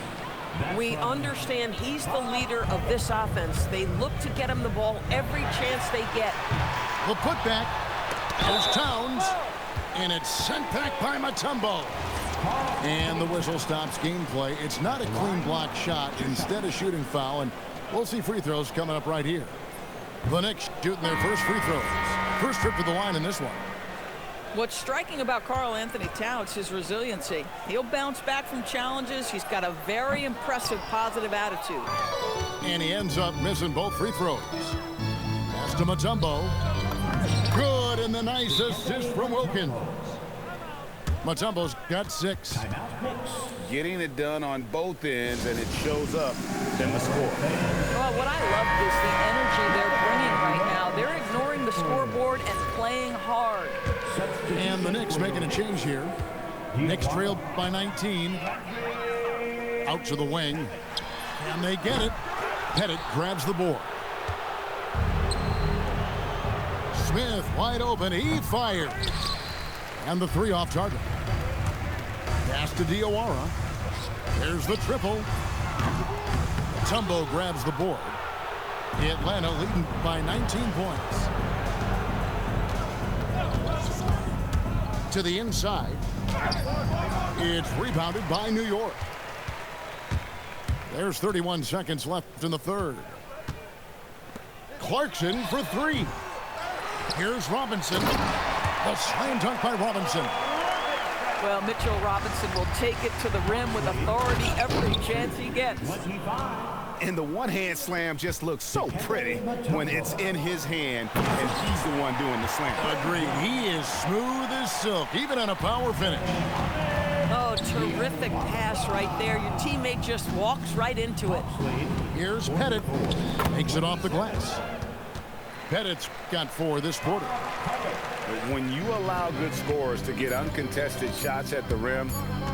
Speaker 9: We understand he's the leader of this offense. They look to get him the ball every chance they get.
Speaker 2: The putback. There's Towns. And it's sent back by Mutombo. And the whistle stops gameplay. It's not a clean block shot. Instead, a shooting foul. And we'll see free throws coming up right here. The Knicks shooting their first free throws. First trip to the line in this one.
Speaker 8: What's striking about Karl Anthony Towns is his resiliency. He'll bounce back from challenges. He's got a very impressive positive attitude.
Speaker 2: And he ends up missing both free throws. Pass to Mutombo. Good, and the nice assist from Wilkins. Mutombo's got 6.
Speaker 3: Getting it done on both ends, and it shows up in the score.
Speaker 8: Well, what I love is the energy they're bringing right now. They're ignoring the scoreboard and playing hard.
Speaker 2: And the Knicks making a change here. Knicks trailed by 19. Out to the wing. And they get it. Pettit grabs the board. Smith wide open. He fires. And the 3 off target. Pass to Diawara. There's the triple. Mutombo grabs the board. Atlanta leading by 19 points. To the inside. It's rebounded by New York. There's 31 seconds left in the third. Clarkson for 3. Here's Robinson. The slam dunk by Robinson.
Speaker 8: Well, Mitchell Robinson will take it to the rim with authority every chance he gets.
Speaker 3: And the one-hand slam just looks so pretty when it's in his hand and he's the one doing the slam.
Speaker 2: Agreed. He is smooth as silk, even on a power finish.
Speaker 8: Oh, terrific pass right there. Your teammate just walks right into it.
Speaker 2: Here's Pettit. Makes it off the glass. Pettit's got 4 this quarter.
Speaker 3: When you allow good scorers to get uncontested shots at the rim,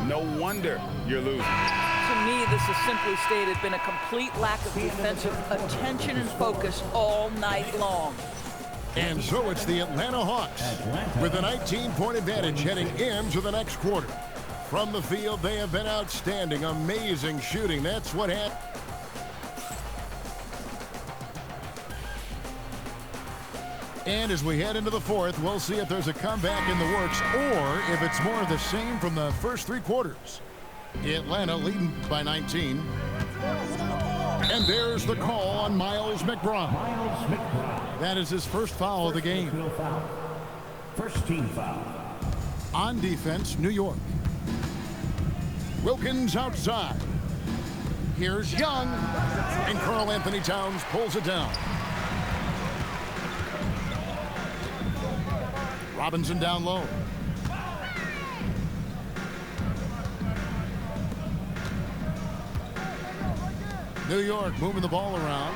Speaker 3: no wonder you're losing.
Speaker 8: To me, this has simply stated been a complete lack of defensive attention and focus all night long.
Speaker 2: And so it's the Atlanta Hawks with a 19-point advantage heading into the next quarter. From the field, they have been outstanding. Amazing shooting. That's what happened. And as we head into the fourth, we'll see if there's a comeback in the works or if it's more of the same from the first 3 quarters. Atlanta leading by 19. And there's the call on Miles McBride. That is his first foul of the game.
Speaker 7: First team foul.
Speaker 2: On defense, New York. Wilkins outside. Here's Young. And Karl Anthony Towns pulls it down. Robinson down low. New York moving the ball around.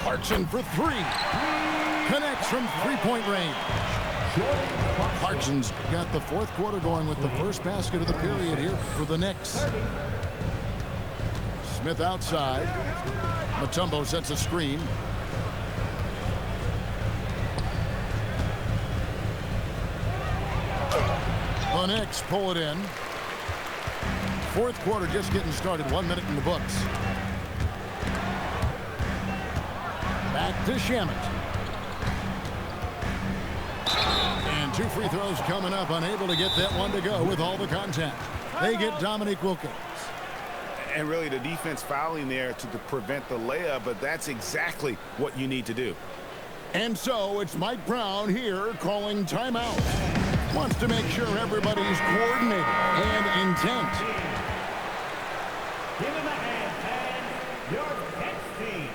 Speaker 2: Clarkson for 3. Connects from 3-point range. Clarkson's got the 4th quarter going with the first basket of the period here for the Knicks. Smith outside. Mutombo sets a screen. The Knicks pull it in. 4th quarter just getting started. 1 minute in the books. Back to Shamet. And 2 free throws coming up. Unable to get that one to go with all the contact. They get Dominique Wilkins.
Speaker 3: And really the defense fouling there to prevent the layup, but that's exactly what you need to do.
Speaker 2: And so it's Mike Brown here calling timeout. Wants to make sure everybody's coordinated and intent.
Speaker 7: Give him a hand, and your next team.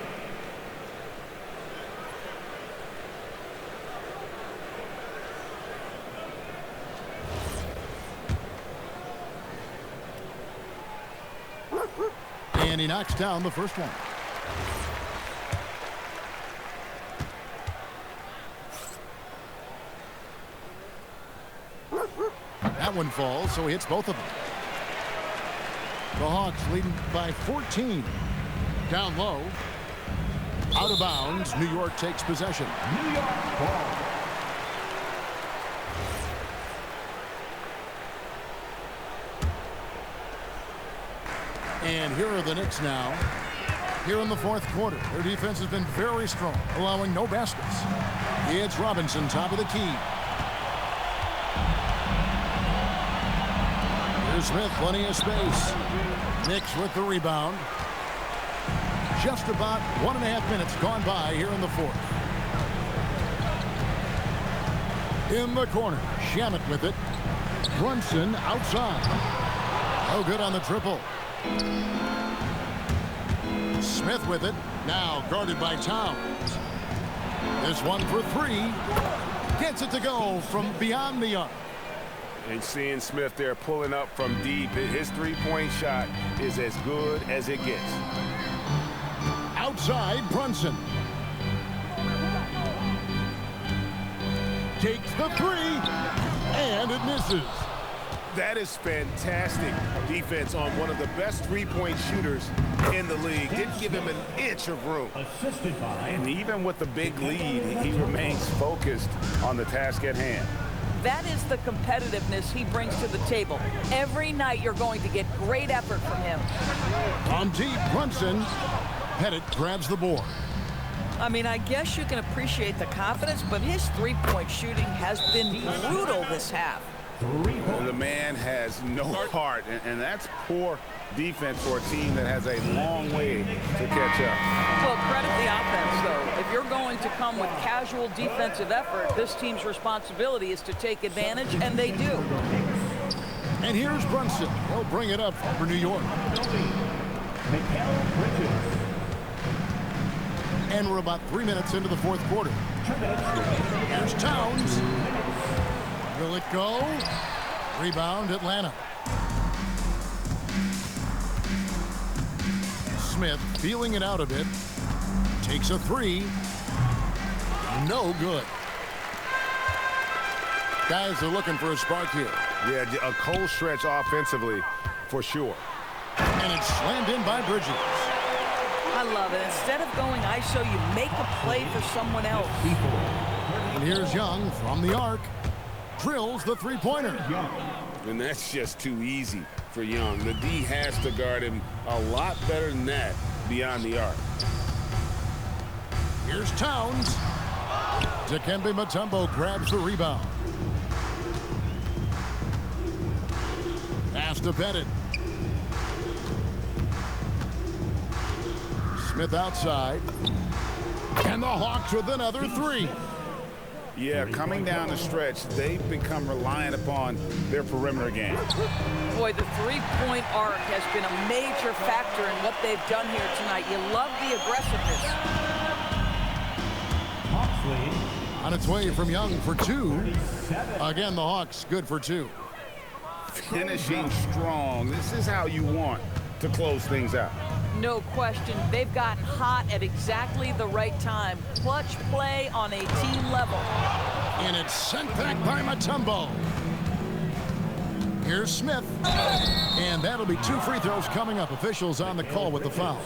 Speaker 2: And he knocks down the first one. That one falls, so he hits both of them. The Hawks leading by 14. Down low. Out of bounds. New York takes possession.
Speaker 7: New York ball.
Speaker 2: And here are the Knicks now. Here in the 4th quarter. Their defense has been very strong, allowing no baskets. It's Robinson, top of the key. Here's Smith, plenty of space. Knicks with the rebound. Just about 1.5 minutes gone by here in the fourth. In the corner, Shamet with it. Brunson outside. No good on the triple. Smith with it. Now guarded by Towns. This one for three. Gets it to go from beyond the arc.
Speaker 3: And seeing Smith there pulling up from deep, his three-point shot is as good as it gets.
Speaker 2: Outside, Brunson. Takes the three, and it misses.
Speaker 5: That is fantastic defense on one of the best three-point shooters in the league. Didn't give him an inch of room.
Speaker 7: Assisted by.
Speaker 3: And even with the big lead, he remains focused on the task at hand.
Speaker 8: That is the competitiveness he brings to the table. Every night you're going to get great effort from him.
Speaker 2: On deep, Brunson. Pettit grabs the board.
Speaker 8: I mean, I guess you can appreciate the confidence, but his three-point shooting has been brutal this half.
Speaker 3: The man has no heart, and that's poor defense for a team that has a long way to catch up.
Speaker 8: Well, credit the offense, though. If you're going to come with casual defensive effort, this team's responsibility is to take advantage, and they do.
Speaker 2: And here's Brunson. He'll bring it up for New York. And we're about 3 minutes into the fourth quarter. Here's Towns. Will it go? Rebound, Atlanta. Smith feeling it out a bit. Takes a three. No good. Guys are looking for a spark here.
Speaker 5: Yeah, a cold stretch offensively for sure.
Speaker 2: And it's slammed in by Bridges.
Speaker 8: I love it. Instead of going ISO, you make a play for someone else.
Speaker 2: And here's Young from the arc. Drills the three-pointer.
Speaker 5: And that's just too easy for Young. The D has to guard him a lot better than that beyond the arc.
Speaker 2: Here's Towns. Dikembe Mutombo grabs the rebound. Pass to Pettit. Smith outside. And the Hawks with another three.
Speaker 3: Yeah, coming down the stretch, they've become reliant upon their perimeter game.
Speaker 8: Boy, the three-point arc has been a major factor in what they've done here tonight. You love the aggressiveness.
Speaker 2: On its way from Young for two. Again, the Hawks good for two.
Speaker 3: Finishing strong. This is how you want to close things out.
Speaker 8: No question. They've gotten hot at exactly the right time. Clutch play on a team level.
Speaker 2: And it's sent back by Mutombo. Here's Smith. And that'll be 2 free throws coming up. Officials on the call with the foul.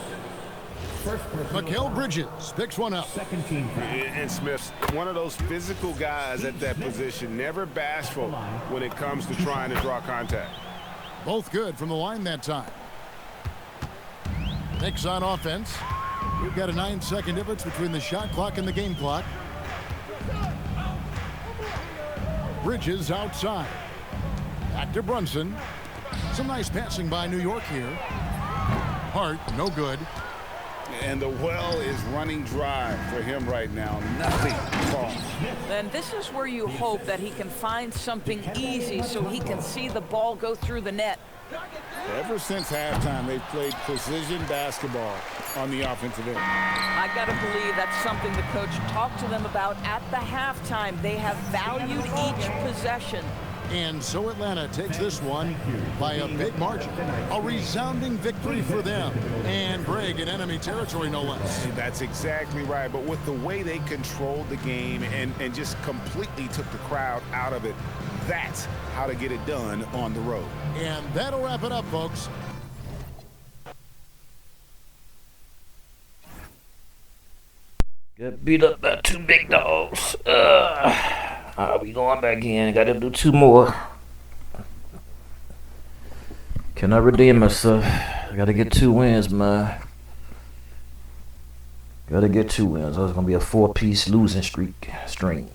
Speaker 2: Mikal Bridges picks one up.
Speaker 7: Second team.
Speaker 5: And Smith's one of those physical guys at that position, never bashful when it comes to trying to draw contact.
Speaker 2: Both good from the line that time. Knicks on offense. We've got a 9-second difference between the shot clock and the game clock. Bridges outside. Back to Brunson. Some nice passing by New York here. Hart, no good.
Speaker 3: And the well is running dry for him right now. Nothing falls.
Speaker 8: And this is where you hope that he can find something easy so he can see the ball go through the net.
Speaker 3: Ever since halftime, they've played precision basketball on the offensive end.
Speaker 8: I got to believe that's something the coach talked to them about at the halftime. They have valued each possession.
Speaker 2: And so Atlanta takes this one by a big margin. A resounding victory for them. And Greg in enemy territory, no less.
Speaker 5: That's exactly right. But with the way they controlled the game and just completely took the crowd out of it, that's how to get it done on the road.
Speaker 2: And that'll wrap it up, folks.
Speaker 1: Got beat up by 2 big dogs. We going back in. Got to do 2 more. Can I redeem myself? I got to get 2 wins, man. Got to get 2 wins. It's going to be a 4-piece losing string.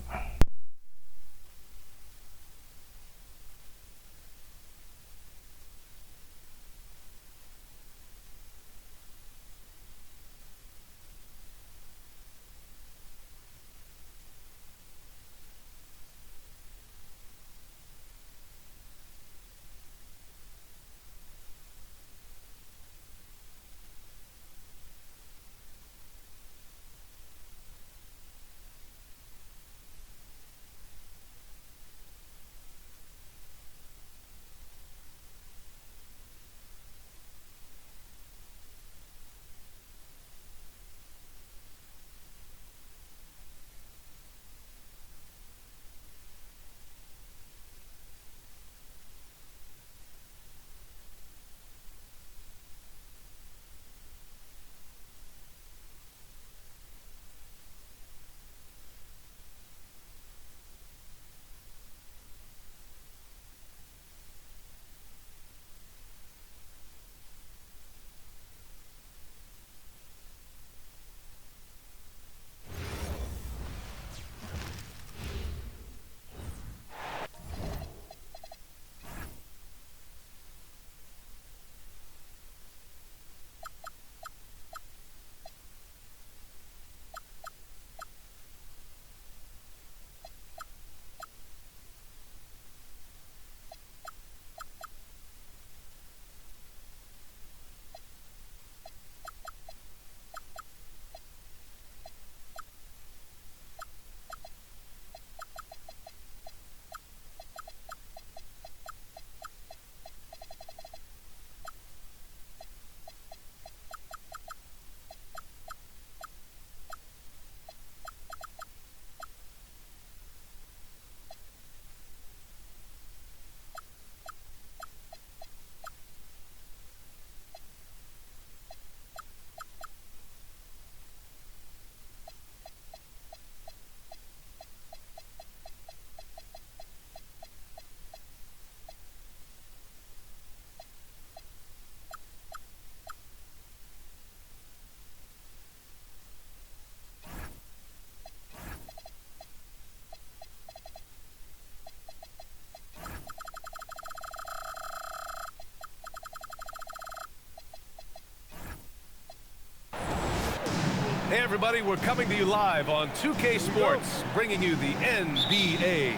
Speaker 10: everybody, we're coming to you live on 2K Sports, bringing you the NBA.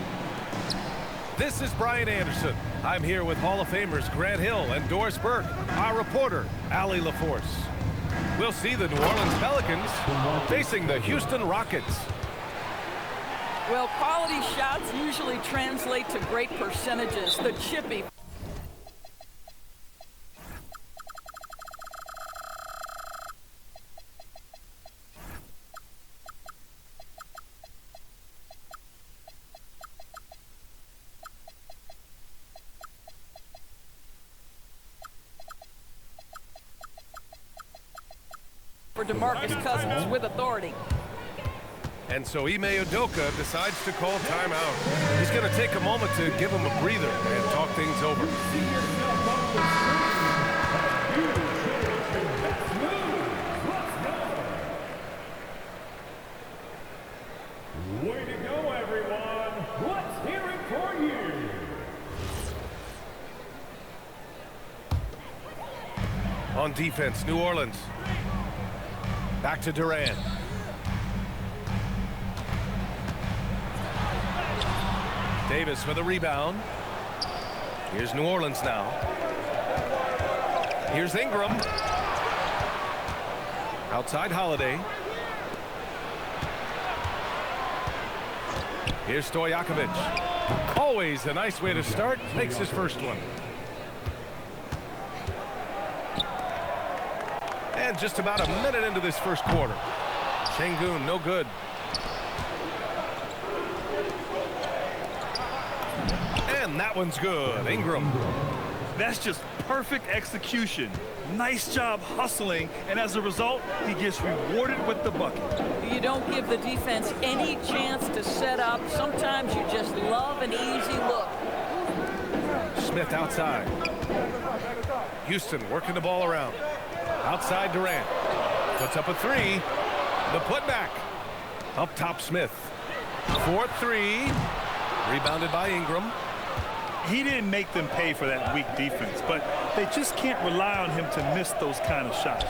Speaker 10: This is Brian Anderson. I'm here with Hall of Famers Grant Hill and Doris Burke, our reporter, Allie LaForce. We'll see the New Orleans Pelicans facing the Houston Rockets.
Speaker 8: Well, quality shots usually translate to great percentages. The chippy. For DeMarcus Cousins with authority.
Speaker 10: And so Ime Udoka decides to call timeout. He's going to take a moment to give him a breather and talk things over.
Speaker 7: Way to go, everyone. Let's hear it for you.
Speaker 10: On defense, New Orleans. Back to Durant. Davis for the rebound. Here's New Orleans now. Here's Ingram. Outside Holiday. Here's Stojakovic. Always a nice way to start. Makes his first one. And just about a minute into this first quarter. Şengün, no good. And that one's good. Ingram.
Speaker 11: That's just perfect execution. Nice job hustling, and as a result, he gets rewarded with the bucket.
Speaker 8: You don't give the defense any chance to set up. Sometimes you just love an easy look.
Speaker 10: Smith outside. Houston working the ball around. Outside Durant. Puts up a three. The putback. Up top Smith. 4-3. Rebounded by Ingram.
Speaker 11: He didn't make them pay for that weak defense, but they just can't rely on him to miss those kind of shots.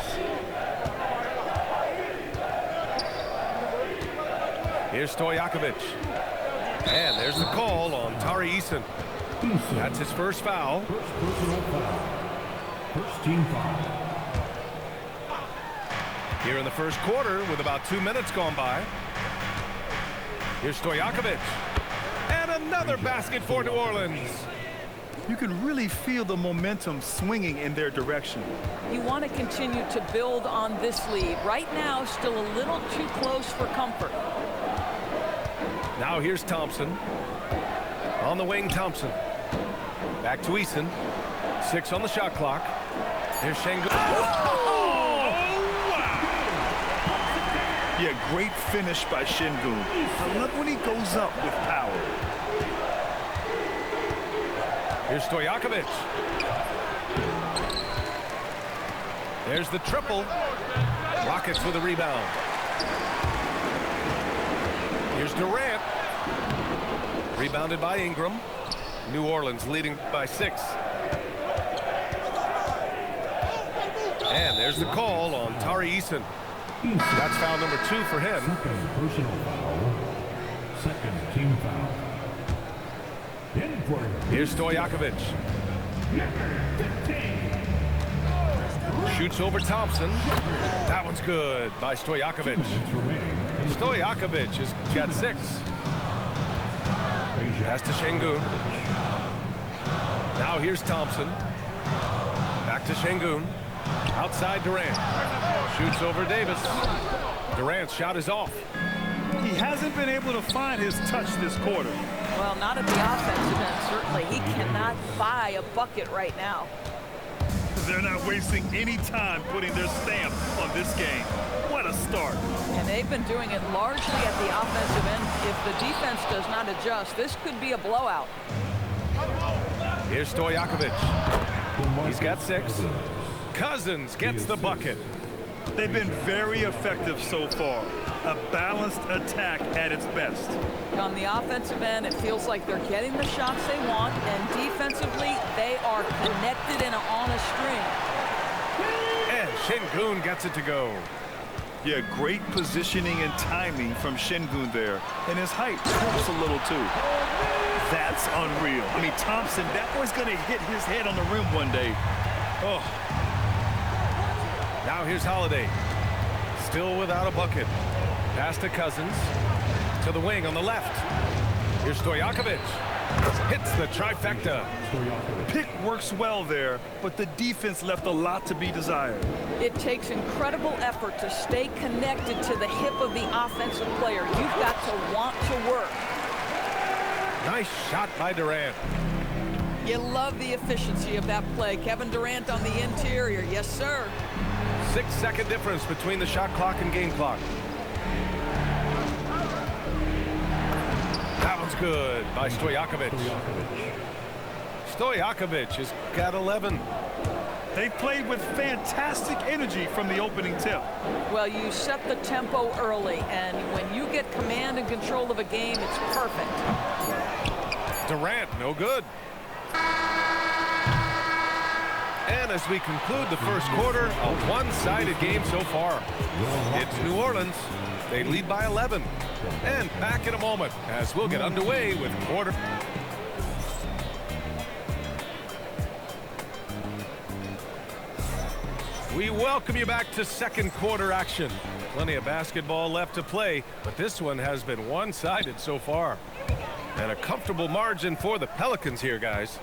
Speaker 10: Here's Stojakovic. And there's the call on Tari Eason. That's his first foul.
Speaker 7: First team foul.
Speaker 10: Here in the first quarter with about 2 minutes gone by. Here's Stojakovic. And another basket for New Orleans.
Speaker 11: You can really feel the momentum swinging in their direction.
Speaker 8: You want to continue to build on this lead. Right now, still a little too close for comfort.
Speaker 10: Now here's Thompson. On the wing, Thompson. Back to Eason. 6 on the shot clock. Here's Şengün.
Speaker 11: Yeah, great finish by Şengün. I love when he goes up with power.
Speaker 10: Here's Stojakovic. There's the triple. Rockets with a rebound. Here's Durant. Rebounded by Ingram. New Orleans leading by 6. And there's the call on Tari Eason. That's foul number 2 for him.
Speaker 7: Second personal foul. Second team foul.
Speaker 10: Here's Stojakovic. Shoots over Thompson. That one's good by Stojakovic. Stojakovic has got 6. Pass to Şengün. Now here's Thompson. Back to Şengün. Outside Durant. Shoots over Davis. Durant's shot is off.
Speaker 11: He hasn't been able to find his touch this quarter.
Speaker 8: Well, not at the offensive end, certainly. He cannot buy a bucket right now.
Speaker 11: They're not wasting any time putting their stamp on this game. What a start.
Speaker 8: And they've been doing it largely at the offensive end. If the defense does not adjust, this could be a blowout.
Speaker 10: Here's Stojakovic. He's got 6. Cousins gets the bucket.
Speaker 11: They've been very effective so far. A balanced attack at its best.
Speaker 8: On the offensive end, it feels like they're getting the shots they want, and defensively, they are connected and on a string.
Speaker 10: And Şengün gets it to go.
Speaker 11: Yeah, great positioning and timing from Şengün there. And his height helps a little too. That's unreal. I mean, Thompson, that boy's going to hit his head on the rim one day. Oh.
Speaker 10: Now here's Holiday. Still without a bucket. Pass to Cousins. To the wing on the left. Here's Stojakovic. Hits the trifecta.
Speaker 11: Pick works well there, but the defense left a lot to be desired.
Speaker 8: It takes incredible effort to stay connected to the hip of the offensive player. You've got to want to work.
Speaker 10: Nice shot by Durant.
Speaker 9: You love the efficiency of that play. Kevin Durant on the interior. Yes, sir.
Speaker 10: 6-second difference between the shot clock and game clock. That one's good by Stojakovic. Stojakovic has got 11.
Speaker 11: They played with fantastic energy from the opening tip.
Speaker 8: Well, you set the tempo early, and when you get command and control of a game, it's perfect.
Speaker 10: Durant, no good. And as we conclude the first quarter, a one-sided game so far. It's New Orleans. They lead by 11. And back in a moment as we'll get underway with quarter. We welcome you back to second quarter action. Plenty of basketball left to play, but this one has been one-sided so far. And a comfortable margin for the Pelicans here, guys.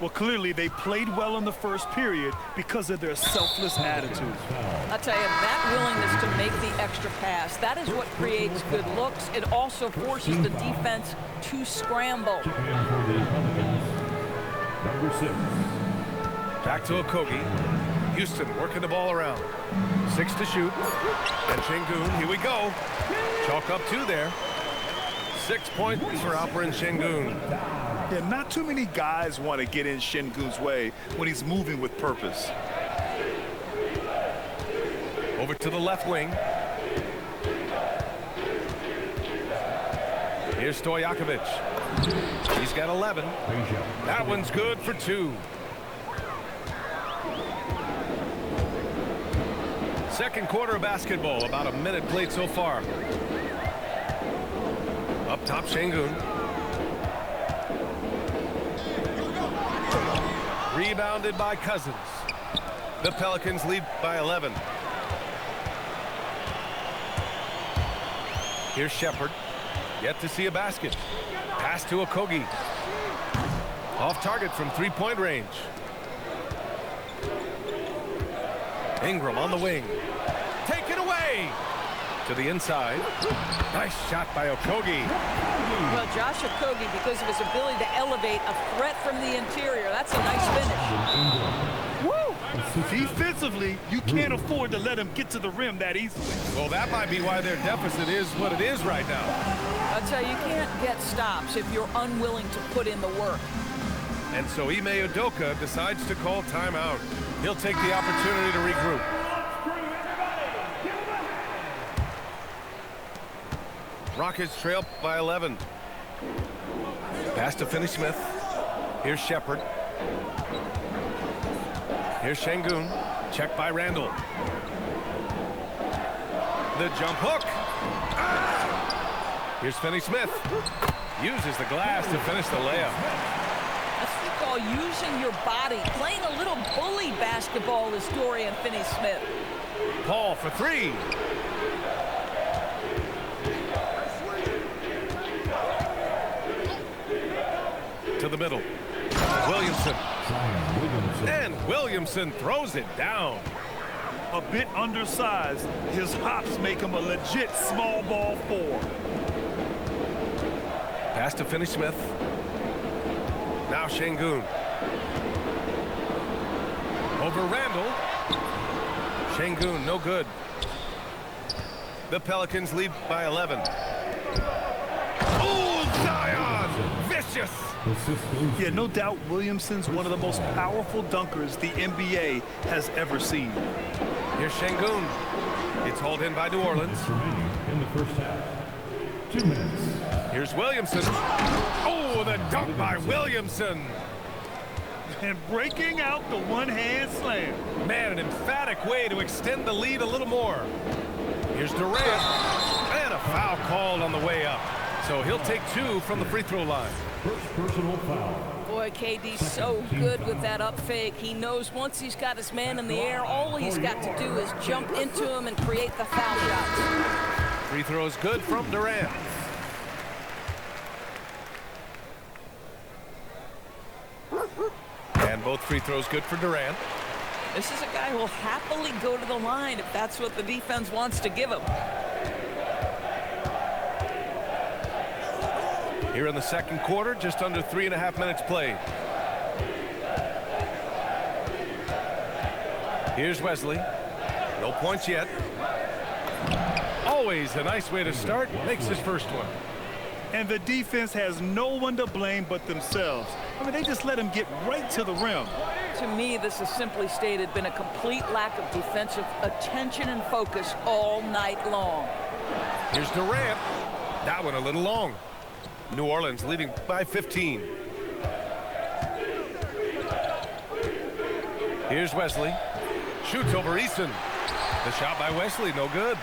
Speaker 11: Well, clearly they played well in the first period because of their selfless attitude.
Speaker 8: I'll tell you, that willingness to make the extra pass, that is what creates good looks. It also forces the defense to scramble.
Speaker 7: Number 6.
Speaker 10: Back to Okogie. Houston working the ball around. 6 to shoot. And Şengün, here we go. Chalk up 2 there. 6 points for Alperen Şengün.
Speaker 11: Yeah, not too many guys want to get in Şengün's way when he's moving with purpose.
Speaker 10: Over to the left wing. Here's Stojakovic. He's got 11. That one's good for 2. Second quarter of basketball, about a minute played so far. Up top, Şengün. Rebounded by Cousins. The Pelicans lead by 11. Here's Shepherd. Yet to see a basket. Pass to Okogie. Off target from three-point range. Ingram on the wing. Take it away. To the inside. Nice shot by Okogie.
Speaker 8: Well, Josh Okogie, because of his ability to elevate a threat from the interior, that's a nice finish.
Speaker 11: Woo! Defensively, you can't afford to let him get to the rim that easily.
Speaker 10: Well, that might be why their deficit is what it is right now.
Speaker 8: I'll tell you, you can't get stops if you're unwilling to put in the work.
Speaker 10: And so Ime Udoka decides to call timeout. He'll take the opportunity to regroup. Rockets trail by 11. Pass to Finney-Smith. Here's Shepherd. Here's Şengün. Checked by Randall. The jump hook. Here's Finney-Smith. Uses the glass to finish the layup.
Speaker 8: That's what you call using your body. Playing a little bully basketball is Dorian Finney-Smith.
Speaker 10: Paul for 3. To the middle. Williamson. And Williamson throws it down.
Speaker 11: A bit undersized, his hops make him a legit small ball 4.
Speaker 10: Pass to Finney-Smith. Now Şengün. Over Randall. Şengün, no good. The Pelicans lead by 11. Oh, Zion! Vicious!
Speaker 11: Yeah, no doubt Williamson's one of the most powerful dunkers the NBA has ever seen.
Speaker 10: Here's Şengün. It's hauled in by New Orleans.
Speaker 7: In the first half. 2 minutes.
Speaker 10: Here's Williamson. Oh, the dunk by Williamson.
Speaker 11: And breaking out the one-hand slam.
Speaker 10: Man, an emphatic way to extend the lead a little more. Here's Durant. And a foul called on the way up. So he'll take 2 from the free throw line.
Speaker 7: First personal foul.
Speaker 8: Boy, KD's so good with that up fake. He knows once he's got his man in the air, all he's got to do is jump into him and create the foul shots.
Speaker 10: Free throw is good from Durant. And both free throws good for Durant.
Speaker 8: This is a guy who'll happily go to the line if that's what the defense wants to give him.
Speaker 10: Here in the second quarter, just under 3.5 minutes played. Here's Wesley. No points yet. Always a nice way to start. Makes his first one.
Speaker 11: And the defense has no one to blame but themselves. I mean, they just let him get right to the rim.
Speaker 8: To me, this has simply stated been a complete lack of defensive attention and focus all night long.
Speaker 10: Here's Durant. That one a little long. New Orleans leading by 15. Here's Wesley. Shoots over Easton. The shot by Wesley, no good.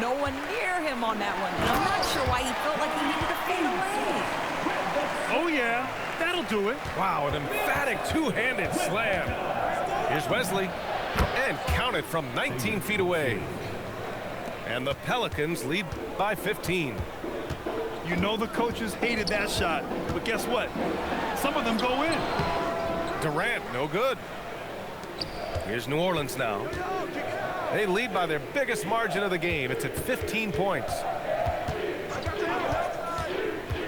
Speaker 8: No one near him on that one. And I'm not sure why he felt like he needed to fade away.
Speaker 11: Oh, yeah. That'll do it.
Speaker 10: Wow, an emphatic two-handed slam. Here's Wesley. And counted from 19 feet away. And the Pelicans lead by 15.
Speaker 11: You know the coaches hated that shot. But guess what? Some of them go in.
Speaker 10: Durant, no good. Here's New Orleans now. They lead by their biggest margin of the game. It's at 15 points.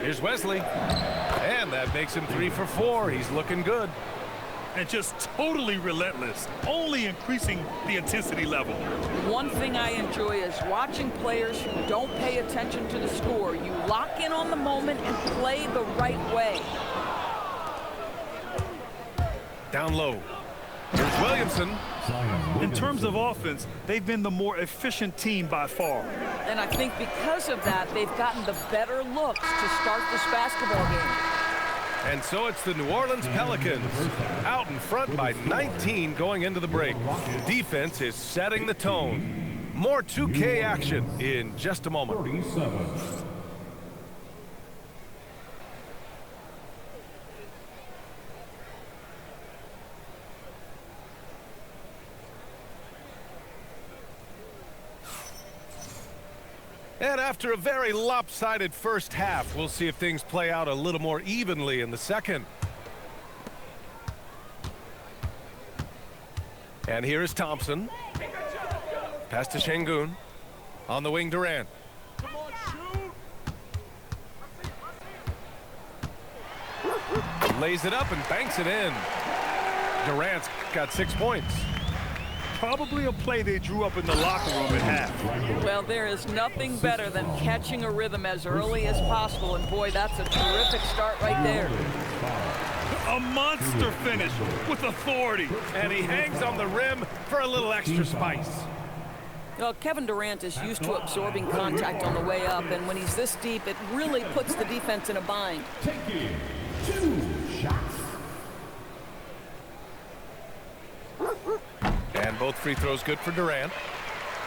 Speaker 10: Here's Wesley. And that makes him 3 for 4. He's looking good.
Speaker 11: And just totally relentless, only increasing the intensity level.
Speaker 8: One thing I enjoy is watching players who don't pay attention to the score. You lock in on the moment and play the right way.
Speaker 10: Down low. Here's Williamson.
Speaker 11: In terms of offense, they've been the more efficient team by far.
Speaker 8: And I think because of that, they've gotten the better looks to start this basketball game.
Speaker 10: And so it's the New Orleans Pelicans out in front by 19 going into the break. Defense is setting the tone. More 2K action in just a moment.
Speaker 7: 47.
Speaker 10: And after a very lopsided first half, we'll see if things play out a little more evenly in the second. And here is Thompson. Pass to Şengün. On the wing, Durant. Lays it up and banks it in. Durant's got 6 points.
Speaker 11: Probably a play they drew up in the locker room at half.
Speaker 8: Well, there is nothing better than catching a rhythm as early as possible, and boy, that's a terrific start right there.
Speaker 11: A monster finish with authority.
Speaker 10: And he hangs on the rim for a little extra spice.
Speaker 8: Well, Kevin Durant is used to absorbing contact on the way up, and when he's this deep, it really puts the defense in a bind.
Speaker 7: Taking 2 shots.
Speaker 10: And both free throws good for Durant.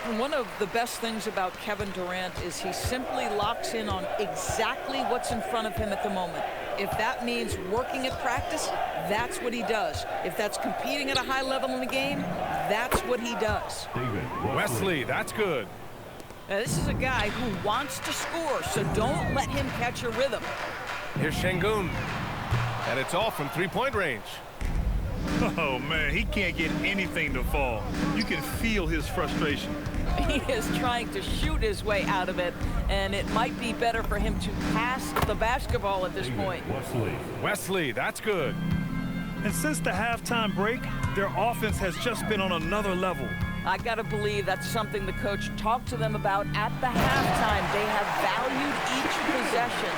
Speaker 8: And one of the best things about Kevin Durant is he simply locks in on exactly what's in front of him at the moment. If that means working at practice, that's what he does. If that's competing at a high level in the game, that's what he does.
Speaker 10: Wesley, that's good.
Speaker 8: Now, this is a guy who wants to score, so don't let him catch a rhythm.
Speaker 10: Here's Şengün. And it's all from three-point range.
Speaker 11: Oh, man, he can't get anything to fall. You can feel his frustration.
Speaker 8: He is trying to shoot his way out of it, and it might be better for him to pass the basketball at this point.
Speaker 10: Wesley, that's good.
Speaker 11: And since the halftime break, their offense has just been on another level.
Speaker 8: I got to believe that's something the coach talked to them about at the halftime. They have valued each possession.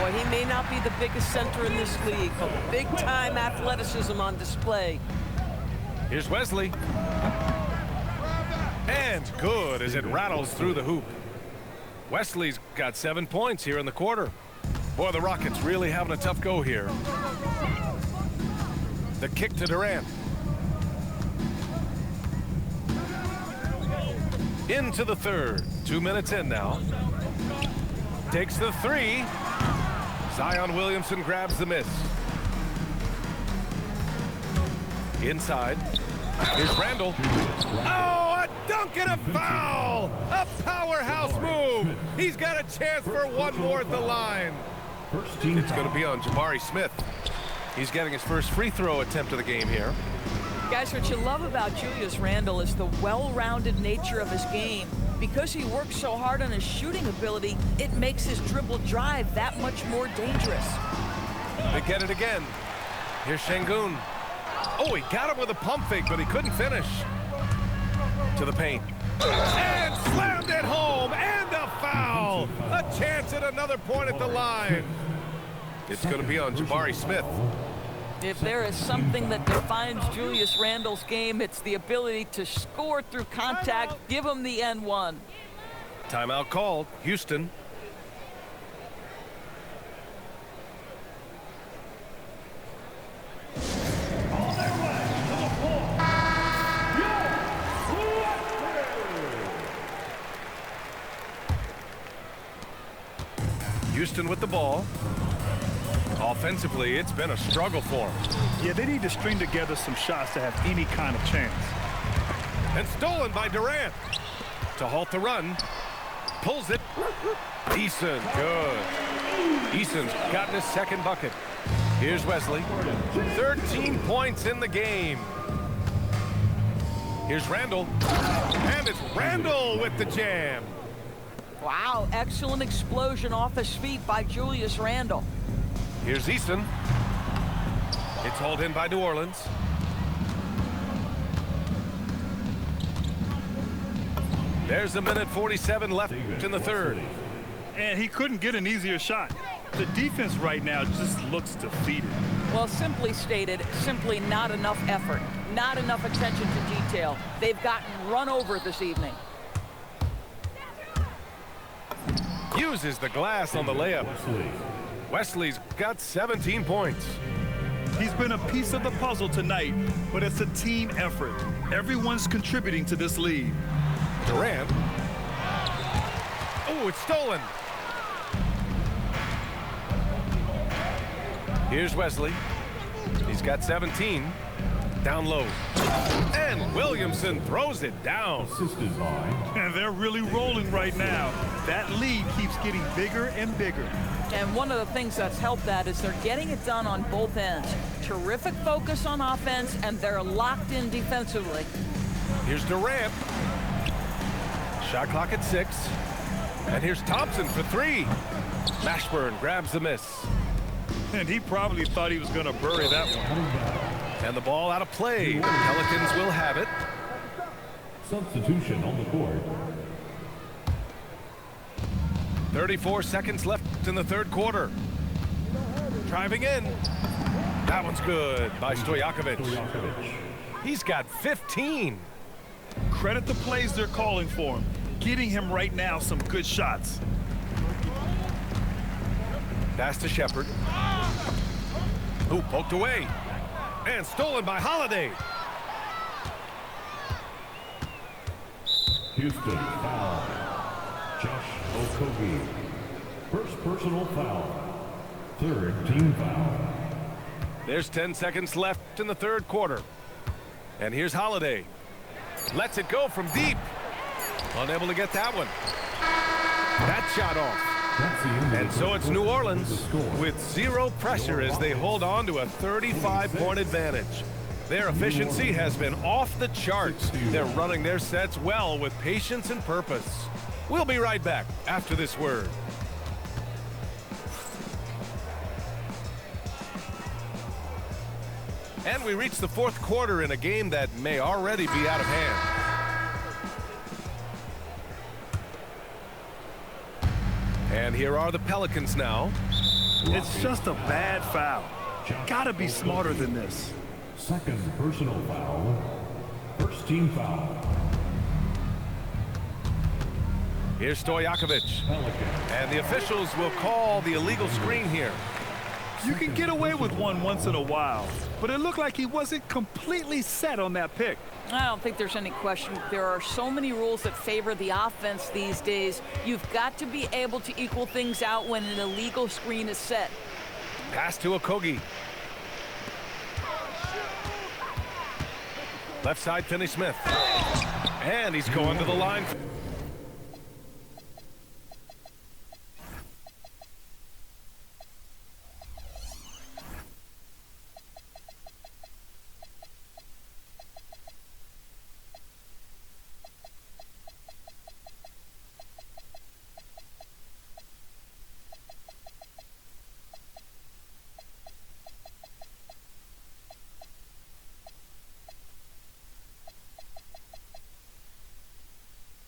Speaker 8: Boy, he may not be the biggest center in this league, but big-time athleticism on display.
Speaker 10: Here's Wesley. And good as it rattles through the hoop. Wesley's got 7 points here in the quarter. Boy, the Rockets really having a tough go here. The kick to Durant. Into the third. 2 minutes in now. Takes the three. Zion Williamson grabs the miss. Inside. Here's Randall. Oh, a dunk and a foul! A powerhouse move. He's got a chance for one more at the line. It's going to be on Jabari Smith. He's getting his first free throw attempt of the game here.
Speaker 8: Guys, what you love about Julius Randle is the well-rounded nature of his game. Because he works so hard on his shooting ability, it makes his dribble drive that much more dangerous.
Speaker 10: They get it again. Here's Şengün. Oh, he got him with a pump fake, but he couldn't finish. To the paint. And slammed it home, and a foul. A chance at another point at the line. It's going to be on Jabari Smith.
Speaker 8: If there is something that defines Julius Randle's game, it's the ability to score through contact. Give him the N1.
Speaker 10: Timeout called. Houston. Houston with the ball. Offensively, it's been a struggle for them.
Speaker 11: Yeah, they need to string together some shots to have any kind of chance.
Speaker 10: And stolen by Durant. To halt the run. Pulls it. Eason, good. Eason's gotten his second bucket. Here's Wesley. 13 points in the game. Here's Randall. And it's Randall with the jam.
Speaker 8: Wow, excellent explosion off his feet by Julius Randle.
Speaker 10: Here's Easton. It's hauled in by New Orleans. There's a minute 47 left in the third.
Speaker 11: And he couldn't get an easier shot. The defense right now just looks defeated.
Speaker 8: Well, simply stated, simply not enough effort, not enough attention to detail. They've gotten run over this evening.
Speaker 10: Uses the glass on the layup. Wesley's got 17 points.
Speaker 11: He's been a piece of the puzzle tonight, but it's a team effort. Everyone's contributing to this lead.
Speaker 10: Durant. Oh, it's stolen. Here's Wesley. He's got 17. Down low. And Williamson throws it down.
Speaker 11: And they're really rolling right now. That lead keeps getting bigger and bigger.
Speaker 8: And one of the things that's helped that is they're getting it done on both ends. Terrific focus on offense, and they're locked in defensively.
Speaker 10: Here's Durant. Shot clock at 6. And here's Thompson for 3. Mashburn grabs the miss.
Speaker 11: And he probably thought he was going to bury that one.
Speaker 10: And the ball out of play. The Pelicans will have it.
Speaker 7: Substitution on the court.
Speaker 10: 34 seconds left in the third quarter. Driving in. That one's good by Stojakovic. He's got 15.
Speaker 11: Credit the plays they're calling for him. Getting him right now some good shots.
Speaker 10: Pass to Shepard. Who poked away. And stolen by Holiday.
Speaker 7: Houston foul. Josh Okogie. First personal foul. Third team foul.
Speaker 10: There's 10 seconds left in the third quarter. And here's Holiday. Lets it go from deep. Unable to get that one. That shot off. And so it's New Orleans with zero pressure as they hold on to a 35-point advantage. Their efficiency has been off the charts. They're running their sets well with patience and purpose. We'll be right back after this word. And we reach the fourth quarter in a game that may already be out of hand. And here are the Pelicans now.
Speaker 11: It's just a bad foul. Gotta be smarter than this.
Speaker 7: Second personal foul. First team foul.
Speaker 10: Here's Stojakovic. And the officials will call the illegal screen here.
Speaker 11: You can get away with one once in a while, but it looked like he wasn't completely set on that pick.
Speaker 8: I don't think there's any question. There are so many rules that favor the offense these days. You've got to be able to equal things out when an illegal screen is set.
Speaker 10: Pass to Okogie. Left side, Finney-Smith. And he's going to the line.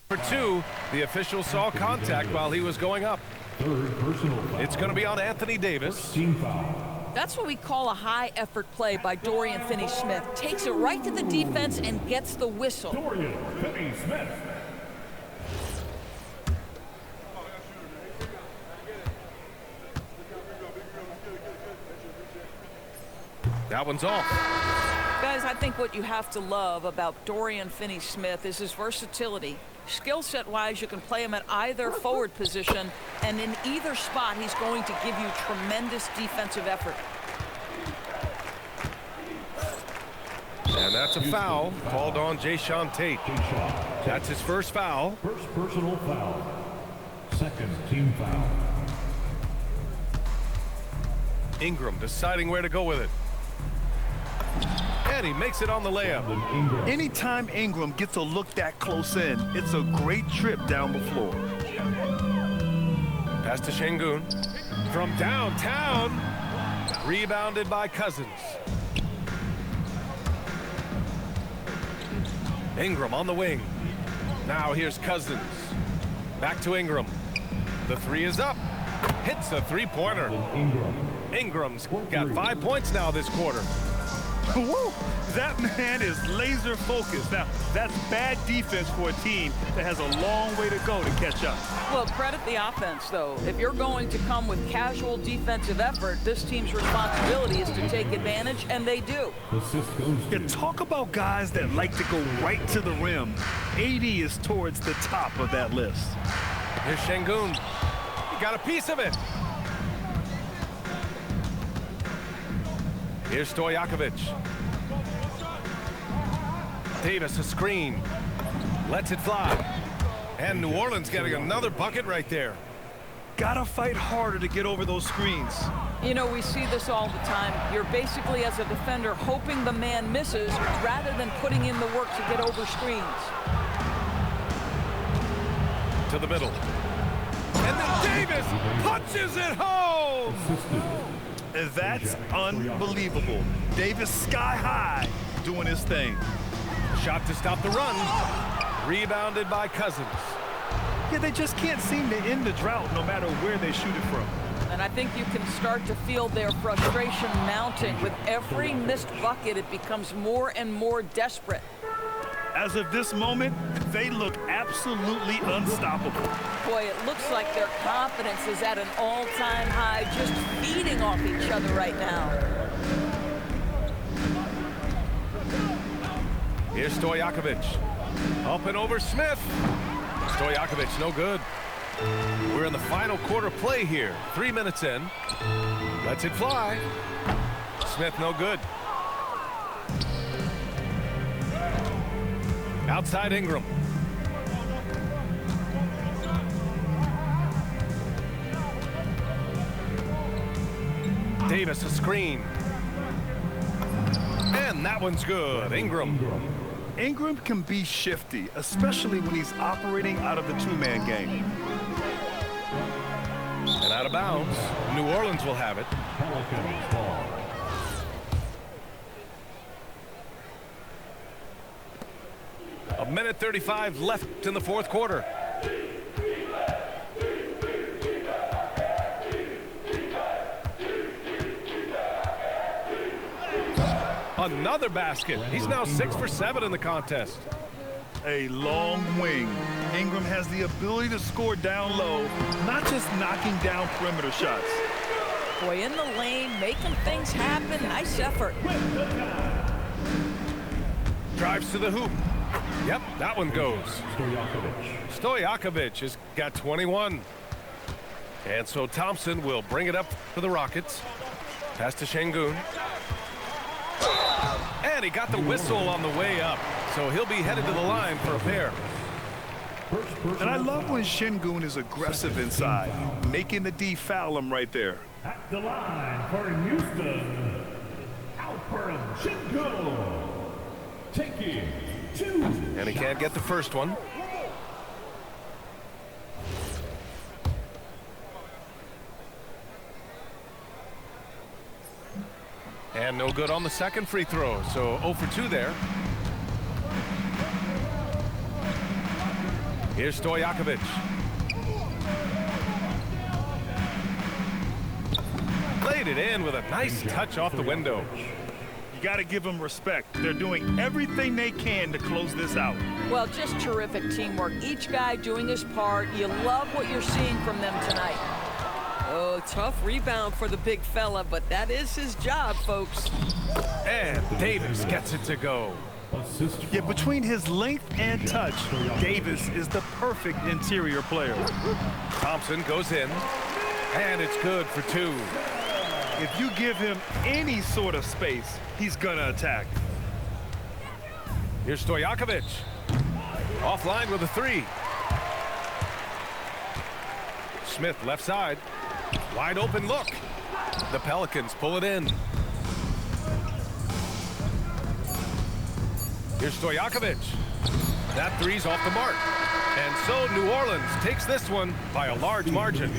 Speaker 10: For 2, the official saw contact while he was going up. It's going to be on Anthony Davis.
Speaker 8: That's what we call a high-effort play by Dorian Finney-Smith. Takes it right to the defense and gets the whistle.
Speaker 7: Dorian Finney-Smith.
Speaker 10: That one's off.
Speaker 8: Guys, I think what you have to love about Dorian Finney-Smith is his versatility. Skill set wise, you can play him at either forward position, and in either spot, he's going to give you tremendous defensive effort.
Speaker 10: And that's a foul called on Jayshawn Tate. That's his first foul.
Speaker 7: First personal foul. Second team foul.
Speaker 10: Ingram deciding where to go with it. And he makes it on the layup.
Speaker 11: Anytime Ingram gets a look that close in, it's a great trip down the floor.
Speaker 10: Pass to Şengün. From downtown. Rebounded by Cousins. Ingram on the wing. Now here's Cousins. Back to Ingram. The 3 is up. Hits the three-pointer. Ingram's got 5 points now this quarter.
Speaker 11: Woo! That man is laser focused. Now, that's bad defense for a team that has a long way to go to catch up.
Speaker 8: Well, credit the offense, though. If you're going to come with casual defensive effort, this team's responsibility is to take advantage, and they do.
Speaker 11: Yeah, talk about guys that like to go right to the rim. AD is towards the top of that list.
Speaker 10: Here's Şengün. He got a piece of it. Here's Stojakovic. Davis, a screen. Lets it fly. And New Orleans getting another bucket right there.
Speaker 11: Gotta fight harder to get over those screens.
Speaker 8: You know, we see this all the time. You're basically, as a defender, hoping the man misses rather than putting in the work to get over screens.
Speaker 10: To the middle. And then Davis punches it home!
Speaker 11: That's unbelievable. Davis sky high doing his thing.
Speaker 10: Shot to stop the run. Rebounded by Cousins.
Speaker 11: Yeah, they just can't seem to end the drought no matter where they shoot it from.
Speaker 8: And I think you can start to feel their frustration mounting. With every missed bucket, it becomes more and more desperate.
Speaker 11: As of this moment, they look absolutely unstoppable.
Speaker 8: Boy, it looks like their confidence is at an all-time high, just feeding off each other right now.
Speaker 10: Here's Stojakovic. Up and over Smith. Stojakovic, no good. We're in the final quarter play here. 3 minutes in. Lets it fly. Smith, no good. Outside Ingram. Davis, a screen. And that one's good. Ingram.
Speaker 11: Ingram can be shifty, especially when he's operating out of the two-man game.
Speaker 10: And out of bounds. New Orleans will have it.
Speaker 7: Pelicans ball.
Speaker 10: A minute 35 left in the fourth quarter. Another basket. He's now 6 for 7 in the contest.
Speaker 11: A long wing. Ingram has the ability to score down low, not just knocking down perimeter shots.
Speaker 8: Boy, in the lane, making things happen. Nice effort.
Speaker 10: Drives to the hoop. Yep, that one goes. Stojakovic has got 21. And so Thompson will bring it up for the Rockets. Pass to Şengün. And he got the whistle on the way up. So he'll be headed to the line for a pair.
Speaker 11: And I love when Şengün is aggressive inside, making the D foul him right there.
Speaker 7: At the line for Houston, Alperen Şengün. Taking 2.
Speaker 10: And he can't get the first one. And no good on the second free throw, so 0 for 2 there. Here's Stojakovic. Laid it in with a nice touch off the window.
Speaker 11: You got to give them respect. They're doing everything they can to close this out.
Speaker 8: Well, just terrific teamwork. Each guy doing his part. You love what you're seeing from them tonight.
Speaker 9: Oh, tough rebound for the big fella, but that is his job, folks.
Speaker 10: And Davis gets it to go.
Speaker 11: Yeah, between his length and touch, Davis is the perfect interior player.
Speaker 10: Thompson goes in, and it's good for 2.
Speaker 11: If you give him any sort of space, he's gonna attack.
Speaker 10: Here's Stojakovic. Offline with a 3. Smith left side. Wide open look. The Pelicans pull it in. Here's Stojakovic. That 3's off the mark. And so New Orleans takes this one by a large margin.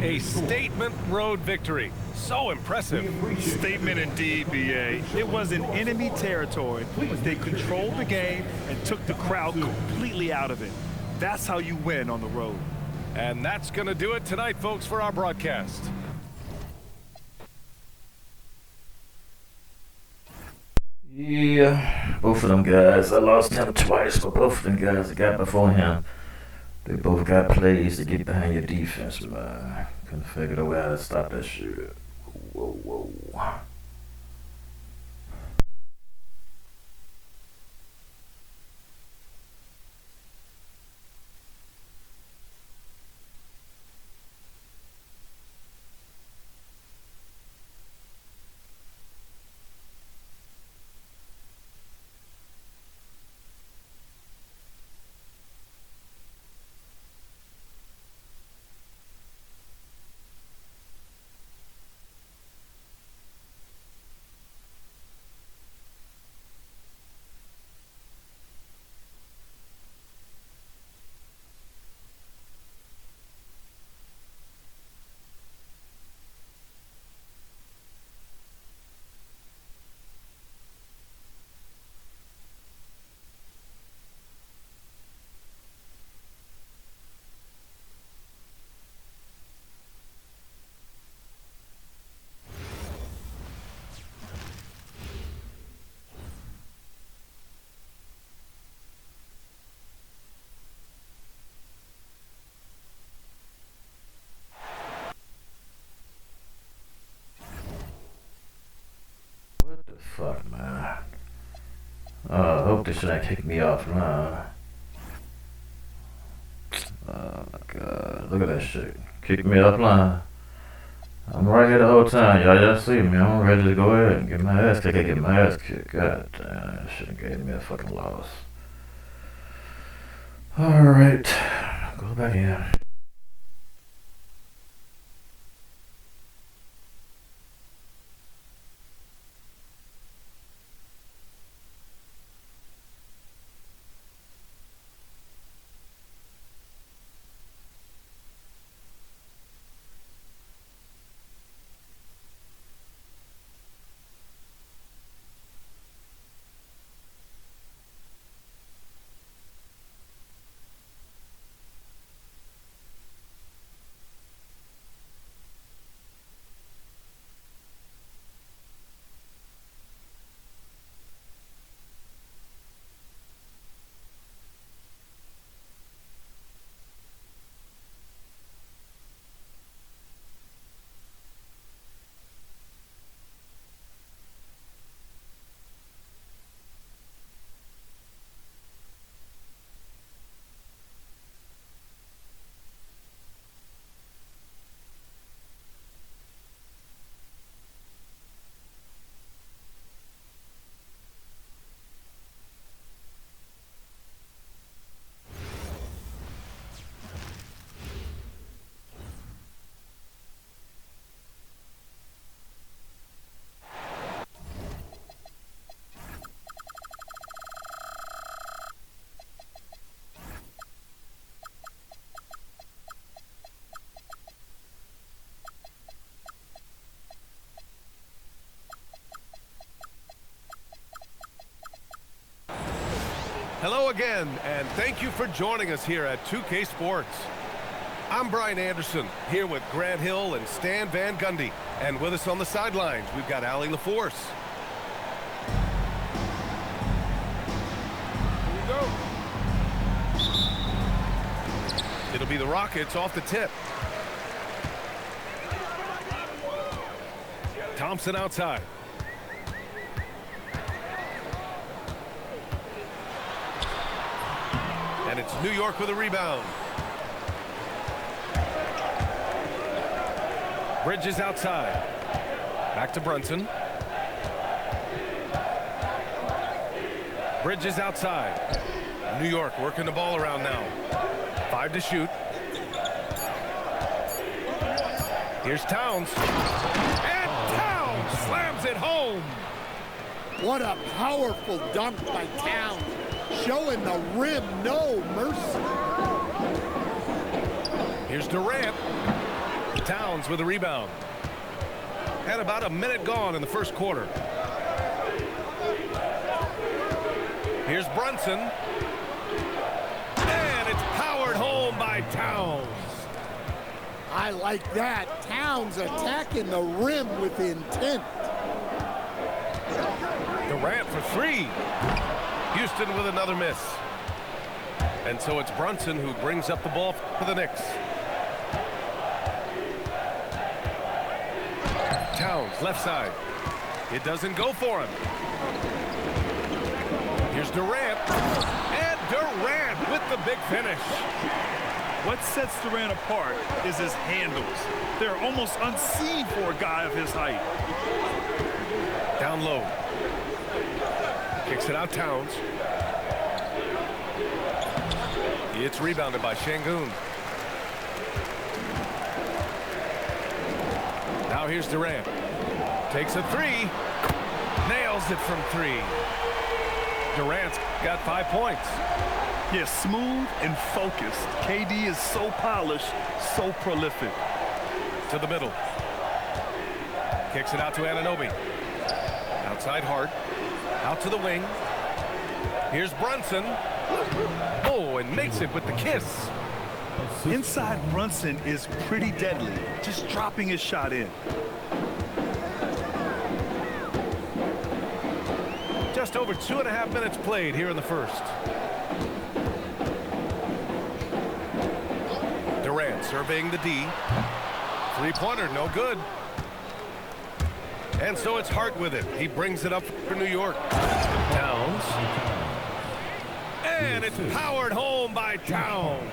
Speaker 10: A statement road victory. So impressive.
Speaker 11: Statement indeed, BA. It was in enemy territory, but they controlled the game and took the crowd completely out of it. That's how you win on the road.
Speaker 10: And that's going to do it tonight, folks, for our broadcast.
Speaker 1: Yeah, both of them guys. I lost him twice, but both of them guys that got before him, they both got plays to get behind your defense, man. Couldn't figure out how to stop that shit. Whoa, whoa. Fuck, man. I hope this shit ain't kick me off, man. Oh my god, look at that shit. Kick me offline. I'm right here the whole time. Y'all see me. I'm ready to go ahead and get my ass kicked. Get my ass kicked. God damn, that shit gave me a fucking loss. Alright, go back in.
Speaker 10: Hello again, and thank you for joining us here at 2K Sports. I'm Brian Anderson, here with Grant Hill and Stan Van Gundy. And with us on the sidelines, we've got Allie LaForce. Here we go. It'll be the Rockets off the tip. Thompson outside. And it's New York with a rebound. Bridges outside. Back to Brunson. Bridges outside. New York working the ball around now. 5 to shoot. Here's Towns. And Towns slams it home.
Speaker 4: What a powerful dunk by Towns. Showing the rim no mercy.
Speaker 10: Here's Durant. Towns with a rebound. Had about a minute gone in the first quarter. Here's Brunson. And it's powered home by Towns.
Speaker 4: I like that. Towns attacking the rim with intent.
Speaker 10: Durant for 3. Houston with another miss. And so it's Brunson who brings up the ball for the Knicks. Towns, left side. It doesn't go for him. Here's Durant. And Durant with the big finish.
Speaker 11: What sets Durant apart is his handles. They're almost unseen for a guy of his height.
Speaker 10: Down low. Kicks it out, Towns. It's rebounded by Şengün. Now here's Durant. Takes a 3. Nails it from 3. Durant's got 5 points.
Speaker 11: Yeah, smooth and focused. KD is so polished, so prolific.
Speaker 10: To the middle. Kicks it out to Anunoby. Outside Hart. Out to the wing. Here's Brunson. Oh, and makes it with the kiss.
Speaker 11: Inside Brunson is pretty deadly, just dropping his shot in.
Speaker 10: Just over 2.5 minutes played here in the first. Durant surveying the D. 3-pointer, no good. And so it's Hart with it. He brings it up for New York. Towns. And it's powered home by Towns.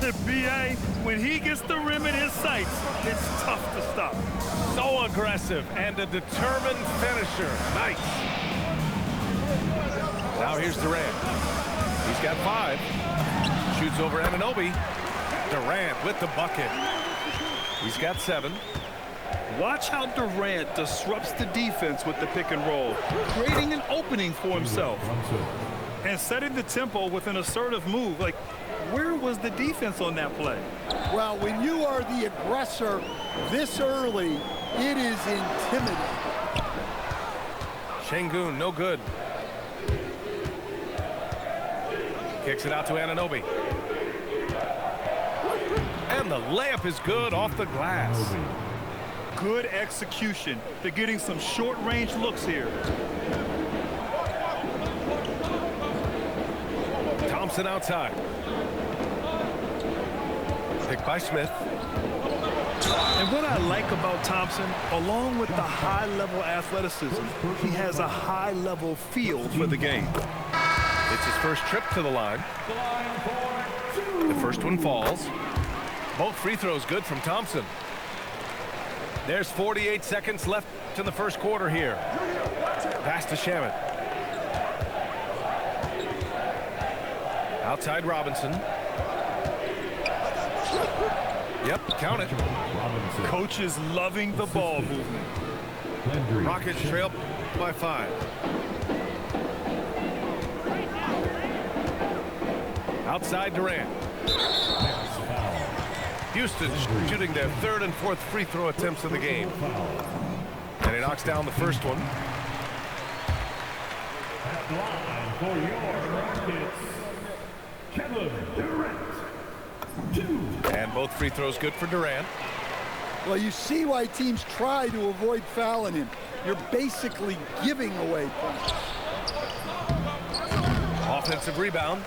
Speaker 11: The BA, when he gets the rim in his sights, it's tough to stop.
Speaker 10: So aggressive and a determined finisher. Nice. Now here's Durant. He's got 5. Shoots over Anunoby. Durant with the bucket. He's got 7.
Speaker 11: Watch how Durant disrupts the defense with the pick and roll, creating an opening for himself. And setting the tempo with an assertive move. Like, where was the defense on that play?
Speaker 4: Well, when you are the aggressor this early, it is intimidating.
Speaker 10: Şengün, no good. Kicks it out to Anunoby. And the layup is good off the glass.
Speaker 11: Good execution. They're getting some short-range looks here.
Speaker 10: Thompson outside. Picked by Smith.
Speaker 11: And what I like about Thompson, along with the high-level athleticism, he has a high-level feel for the game.
Speaker 10: It's his first trip to the line. The first one falls. Both free throws good from Thompson. There's 48 seconds left in the first quarter here. Pass to Shamet. Outside Robinson. Yep, count it.
Speaker 11: Coach is loving the ball movement.
Speaker 10: Rockets trail by 5. Outside Durant. Houston shooting their 3rd and 4th free throw attempts of the game. And he knocks down the first one.
Speaker 7: At the line for your Rockets, Kevin Durant. 2.
Speaker 10: And both free throws good for Durant.
Speaker 12: Well, you see why teams try to avoid fouling him. You're basically giving away points.
Speaker 10: Offensive rebound.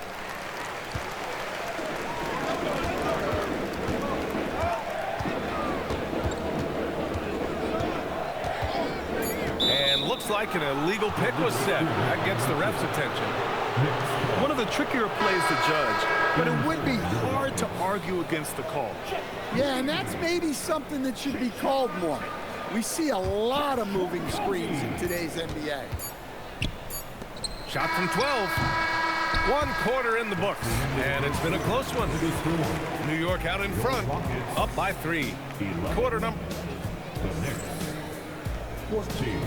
Speaker 10: And looks like an illegal pick was set. That gets the ref's attention.
Speaker 11: One of the trickier plays to judge, but it would be hard to argue against the call.
Speaker 12: Yeah, and that's maybe something that should be called more. We see a lot of moving screens in today's NBA.
Speaker 10: Shot from 12. 1 quarter in the books, and it's been a close one. New York out in front, up by 3. Quarter number
Speaker 7: 14.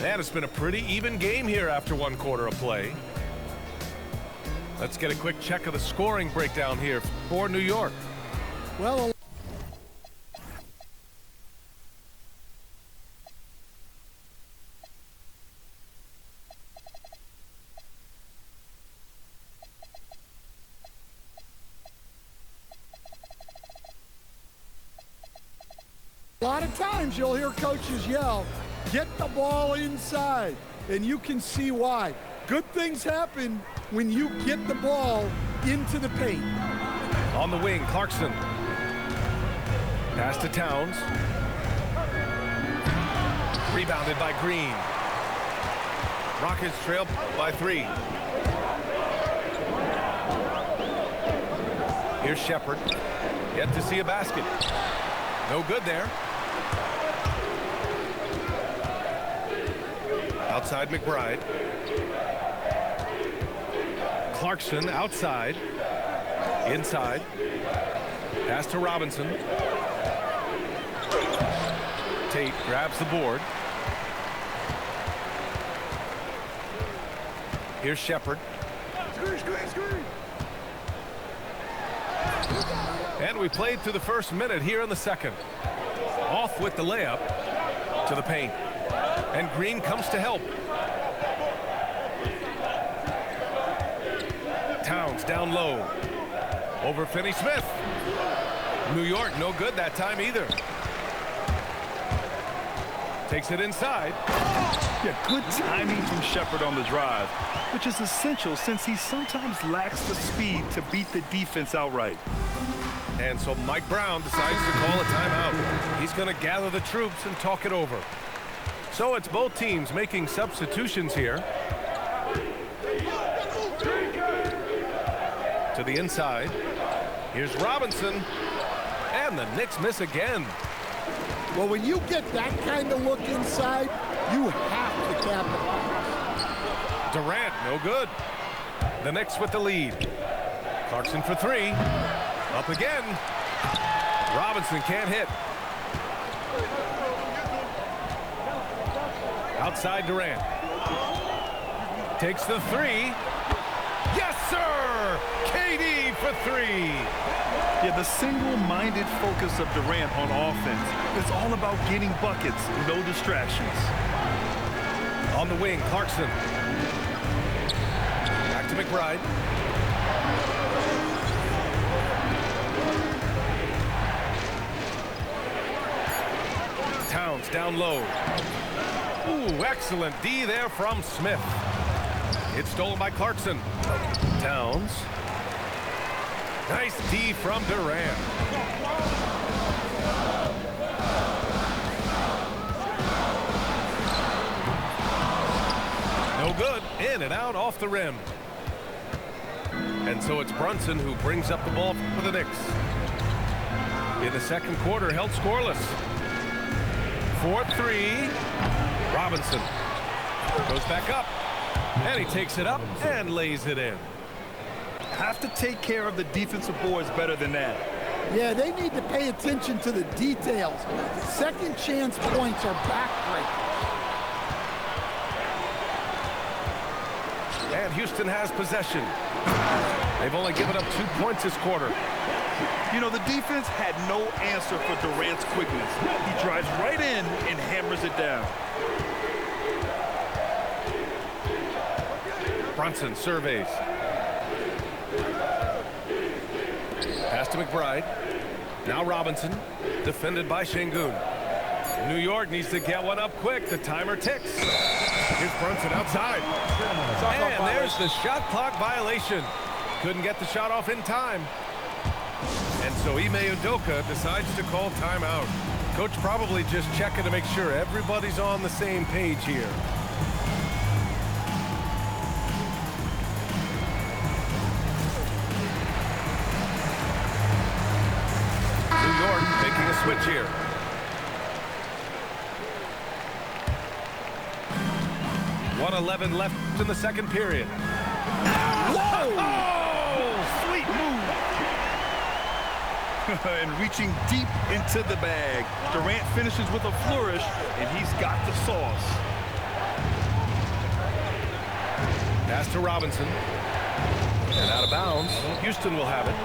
Speaker 10: And it's been a pretty even game here after 1 quarter of play. Let's get a quick check of the scoring breakdown here for New York.
Speaker 12: Well, a lot of times you'll hear coaches yell, "Get the ball inside," and you can see why. Good things happen when you get the ball into the paint.
Speaker 10: On the wing, Clarkson. Pass to Towns. Rebounded by Green. Rockets trail by 3. Here's Shepard. Yet to see a basket. No good there. Outside McBride. Clarkson outside. Inside. Pass to Robinson. Tate grabs the board. Here's Shepard. And we played through the first minute here in the second. Off with the layup to the paint. And Green comes to help. Towns down low. Over Finney-Smith. New York no good that time either. Takes it inside.
Speaker 11: Yeah, good timing from Shepard on the drive, which is essential since he sometimes lacks the speed to beat the defense outright.
Speaker 10: And so Mike Brown decides to call a timeout. He's going to gather the troops and talk it over. So it's both teams making substitutions here. To the inside. Here's Robinson. And the Knicks miss again.
Speaker 12: Well, when you get that kind of look inside, you have to capitalize.
Speaker 10: Durant, no good. The Knicks with the lead. Clarkson for 3. Up again. Robinson can't hit. Outside Durant. Takes the 3. Yes, sir! KD for 3.
Speaker 11: Yeah, the single-minded focus of Durant on offense is all about getting buckets, no distractions.
Speaker 10: On the wing, Clarkson. Back to McBride. Towns down low. Ooh, excellent D there from Smith. It's stolen by Clarkson. Towns. Nice D from Durant. No good. In and out off the rim. And so it's Brunson who brings up the ball for the Knicks. In the second quarter, held scoreless. 4-3. Robinson goes back up. And he takes it up and lays it in.
Speaker 11: Have to take care of the defensive boards better than that.
Speaker 12: Yeah, they need to pay attention to the details. Second chance points are backbreaking.
Speaker 10: And Houston has possession. They've only given up 2 points this quarter.
Speaker 11: You know, the defense had no answer for Durant's quickness. He drives right in and hammers it down.
Speaker 10: Brunson surveys. Pass to McBride. Now Robinson, defended by Şengün. New York needs to get one up quick. The timer ticks. Here's Brunson outside. And there's the shot clock violation. Couldn't get the shot off in time. And so Ime Udoka decides to call timeout. Coach probably just checking to make sure everybody's on the same page here. New York making a switch here. .111 left in the second period. Whoa! Oh, sweet move.
Speaker 11: And reaching deep into the bag. Durant finishes with a flourish, and he's got the sauce.
Speaker 10: Pass to Robinson. And out of bounds. Houston will have it.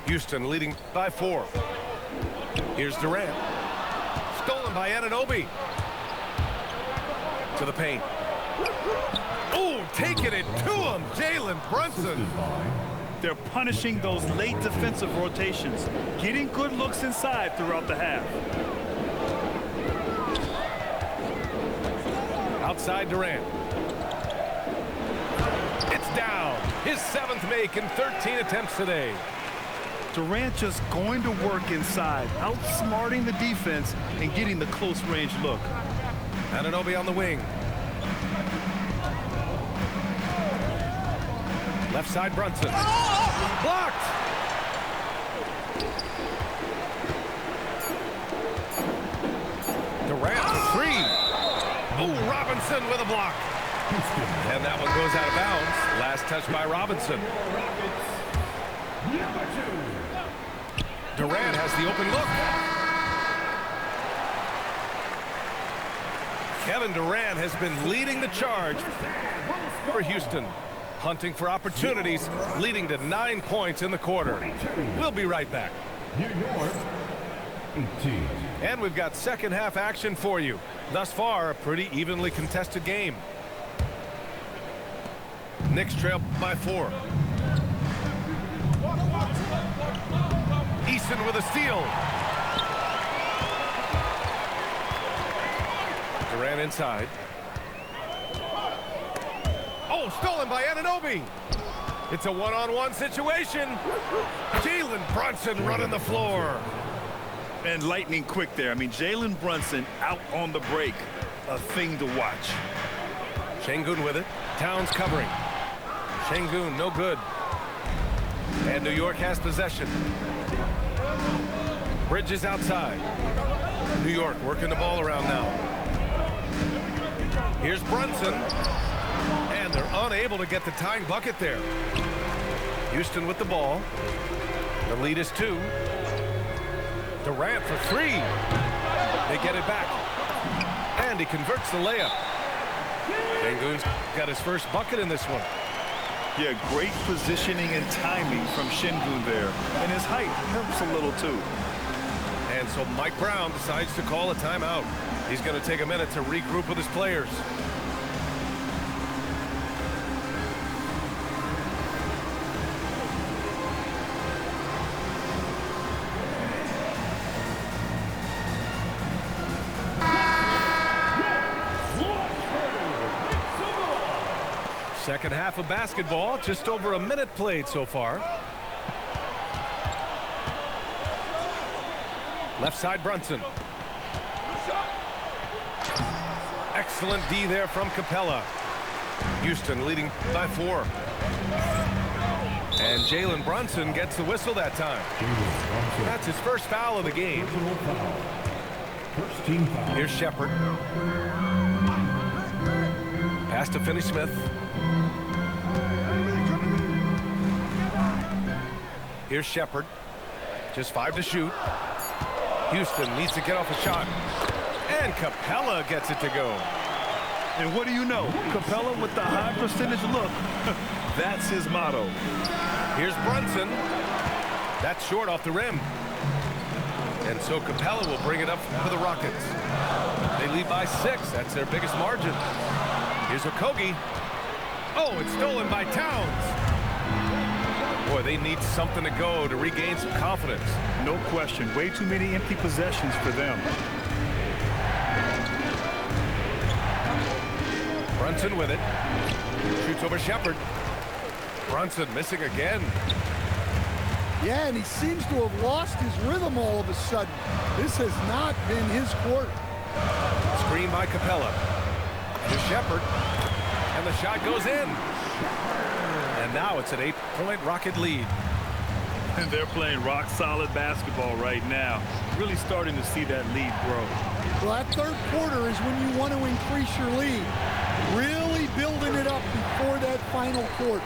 Speaker 10: Houston leading by 4. Here's Durant. Stolen by Anunoby. To the paint. Oh, taking it to him, Jalen Brunson.
Speaker 11: They're punishing those late defensive rotations, getting good looks inside throughout the half.
Speaker 10: Outside Durant. It's down. His 7th make in 13 attempts today.
Speaker 11: Durant just going to work inside, outsmarting the defense and getting the close range look.
Speaker 10: Anunoby on the wing. Left side Brunson. Blocked! Durant for 3. Oh, Robinson with a block. And that one goes out of bounds. Last touch by Robinson. Durant has the open look. Kevin Durant has been leading the charge for Houston, hunting for opportunities, leading to 9 points in the quarter. We'll be right back.
Speaker 7: New York, 18.
Speaker 10: And we've got second half action for you. Thus far, a pretty evenly contested game. Knicks trail by 4. Eason with a steal. Durant inside. Oh, stolen by Anunoby. It's a one-on-one situation. Jalen Brunson running the floor.
Speaker 11: And lightning quick there. I mean, Jalen Brunson out on the break. A thing to watch.
Speaker 10: Şengün with it. Towns covering. Şengün no good. And New York has possession. Bridges outside. New York working the ball around now. Here's Brunson. And they're unable to get the tying bucket there. Houston with the ball. The lead is 2. Durant for 3. They get it back. And he converts the layup. Şengün's got his first bucket in this one.
Speaker 11: Yeah, great positioning and timing from Şengün there. And his height helps a little too.
Speaker 10: And so Mike Brown decides to call a timeout. He's going to take a minute to regroup with his players. Second half of basketball, just over a minute played so far. Left side Brunson. Excellent D there from Capella. Houston leading by 4. And Jalen Brunson gets the whistle that time. That's his first foul of the game. Here's Shepard. Pass to Finney-Smith. Here's Shepard. Just 5 to shoot. Houston needs to get off a shot. And Capella gets it to go.
Speaker 11: And what do you know? Capella with the high percentage look. That's his motto.
Speaker 10: Here's Brunson. That's short off the rim. And so Capella will bring it up for the Rockets. They lead by 6. That's their biggest margin. Here's Okogie. Oh, it's stolen by Towns. Boy, they need something to go to regain some confidence.
Speaker 11: No question. Way too many empty possessions for them.
Speaker 10: Brunson with it. Shoots over Shepard. Brunson missing again.
Speaker 12: Yeah, and he seems to have lost his rhythm all of a sudden. This has not been his quarter.
Speaker 10: Screen by Capella. To Shepard. And the shot goes in. And now it's an 8-point Rocket lead.
Speaker 11: And they're playing rock-solid basketball right now. Really starting to see that lead grow.
Speaker 12: Well, that third quarter is when you want to increase your lead. Really building it up before that final quarter.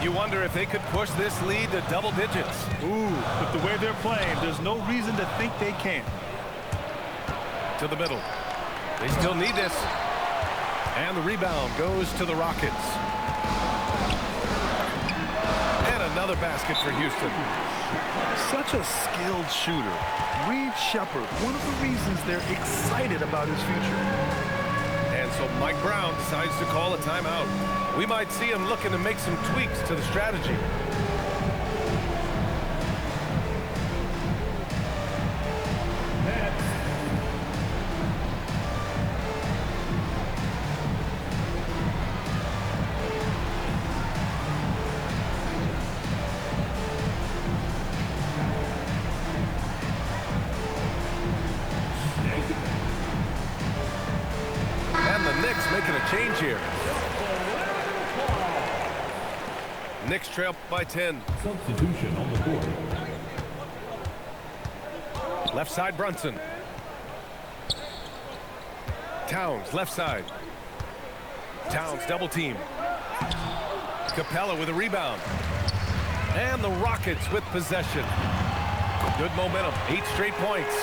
Speaker 10: You wonder if they could push this lead to double digits.
Speaker 11: Ooh, but the way they're playing, there's no reason to think they can't.
Speaker 10: To the middle. They still need this. And the rebound goes to the Rockets. And another basket for Houston.
Speaker 11: Such a skilled shooter. Reed Shepard, one of the reasons they're excited about his future.
Speaker 10: And so Mike Brown decides to call a timeout. We might see him looking to make some tweaks to the strategy. And the Knicks making a change here. Knicks trail by 10.
Speaker 7: Substitution on the court.
Speaker 10: Left side, Brunson. Towns, left side. Towns, double team. Capella with a rebound. And the Rockets with possession. Good momentum, 8 straight points.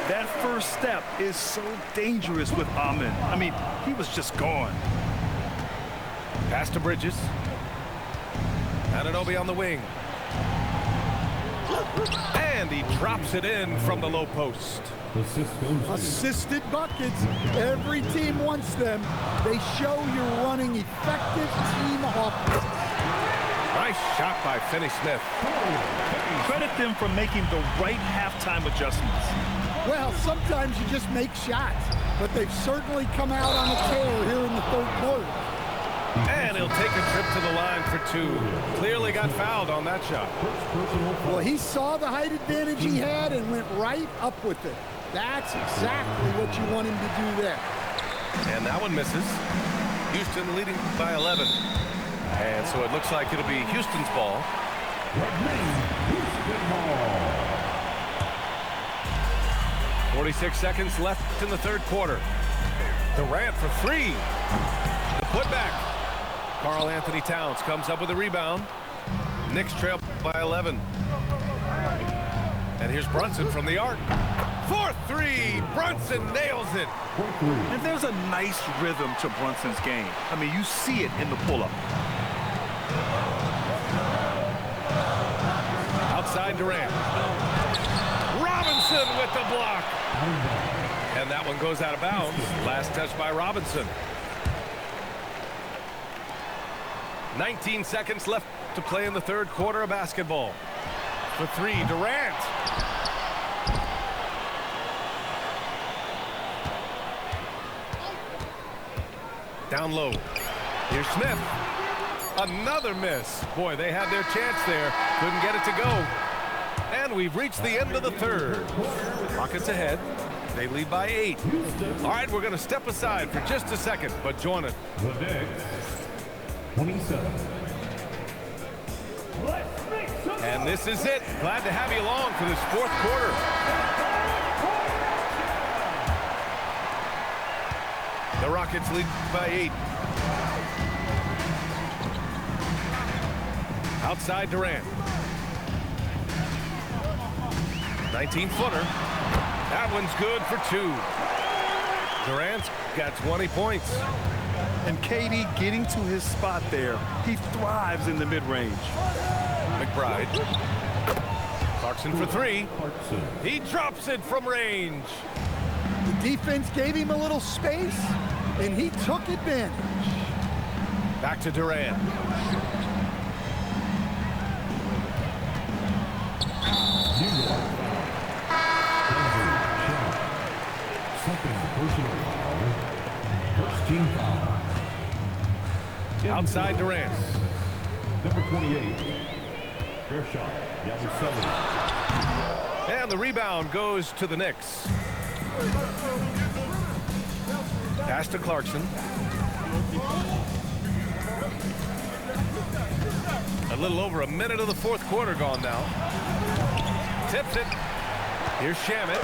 Speaker 11: That first step is so dangerous with Amin. I mean, he was just gone.
Speaker 10: Pass to Bridges. Anunoby on the wing. And he drops it in from the low post.
Speaker 12: Assisted buckets. Every team wants them. They show you're running effective team offense.
Speaker 10: Nice shot by Finney-Smith.
Speaker 11: Credit them for making the right halftime adjustments.
Speaker 12: Well, sometimes you just make shots, but they've certainly come out on a tear here in the third quarter.
Speaker 10: And he'll take a trip to the line for 2. Clearly got fouled on that shot.
Speaker 12: Well, he saw the height advantage he had and went right up with it. That's exactly what you want him to do there.
Speaker 10: And that one misses. Houston leading by 11. And so it looks like it'll be Houston's ball. 46 seconds left in the third quarter. Durant for 3. The putback. Karl Anthony Towns comes up with a rebound. Knicks trail by 11. And here's Brunson from the arc. 4-3. Brunson nails it.
Speaker 11: And there's a nice rhythm to Brunson's game. I mean, you see it in the pull-up.
Speaker 10: Outside Durant. Robinson with the block. And that one goes out of bounds. Last touch by Robinson. 19 seconds left to play in the third quarter of basketball. For 3, Durant. Down low. Here's Smith. Another miss. Boy, they had their chance there. Couldn't get it to go. And we've reached the end of the third. Rockets ahead. They lead by 8. All right, we're going to step aside for just a second, but join us.
Speaker 7: The Knicks, 27.
Speaker 10: And this is it. Glad to have you along for this fourth quarter. The Rockets lead by 8. Outside Durant. 19-footer. That one's good for 2. Durant's got 20 points.
Speaker 11: And KD getting to his spot there. He thrives in the mid-range.
Speaker 10: McBride. Clarkson for three. He drops it from range.
Speaker 12: The defense gave him a little space, and he took advantage.
Speaker 10: Back to Durant. Outside Durant.
Speaker 7: Number 28. Fair shot.
Speaker 10: And the rebound goes to the Knicks. Pass to Clarkson. A little over a minute of the fourth quarter gone now. Tips it. Here's Shamet.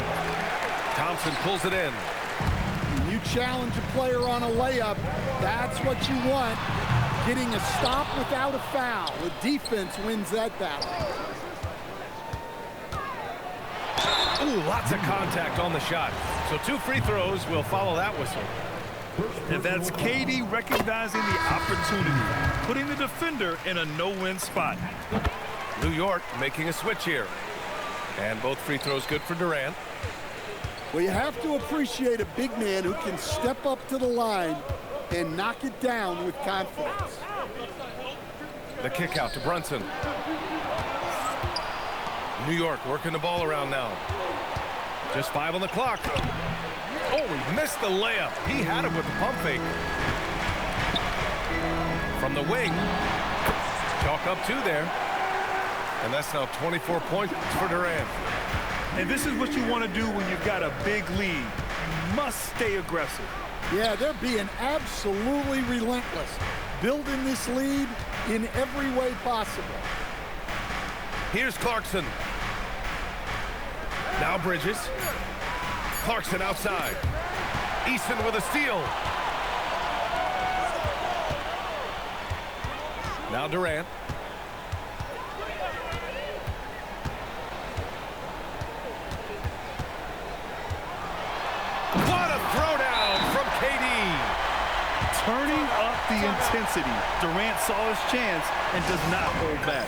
Speaker 10: Thompson pulls it in.
Speaker 12: When you challenge a player on a layup, that's what you want. Getting a stop without a foul. The defense wins that battle.
Speaker 10: Ooh, lots of contact on the shot. So 2 free throws will follow that whistle.
Speaker 11: And that's KD recognizing the opportunity, putting the defender in a no-win spot.
Speaker 10: New York making a switch here. And both free throws good for Durant.
Speaker 12: Well, you have to appreciate a big man who can step up to the line and knock it down with confidence.
Speaker 10: The kick out to Brunson. New York working the ball around now. Just 5 on the clock. Oh, he missed the layup. He had it with the pump fake. From the wing. Chalk up 2 there. And that's now 24 points for Durant.
Speaker 11: And this is what you want to do when you've got a big lead. You must stay aggressive.
Speaker 12: Yeah, they're being absolutely relentless, building this lead in every way possible.
Speaker 10: Here's Clarkson. Now Bridges. Clarkson outside. Easton with a steal. Now Durant. What a throwdown from KD.
Speaker 11: Turning up the intensity. Durant saw his chance and does not hold back.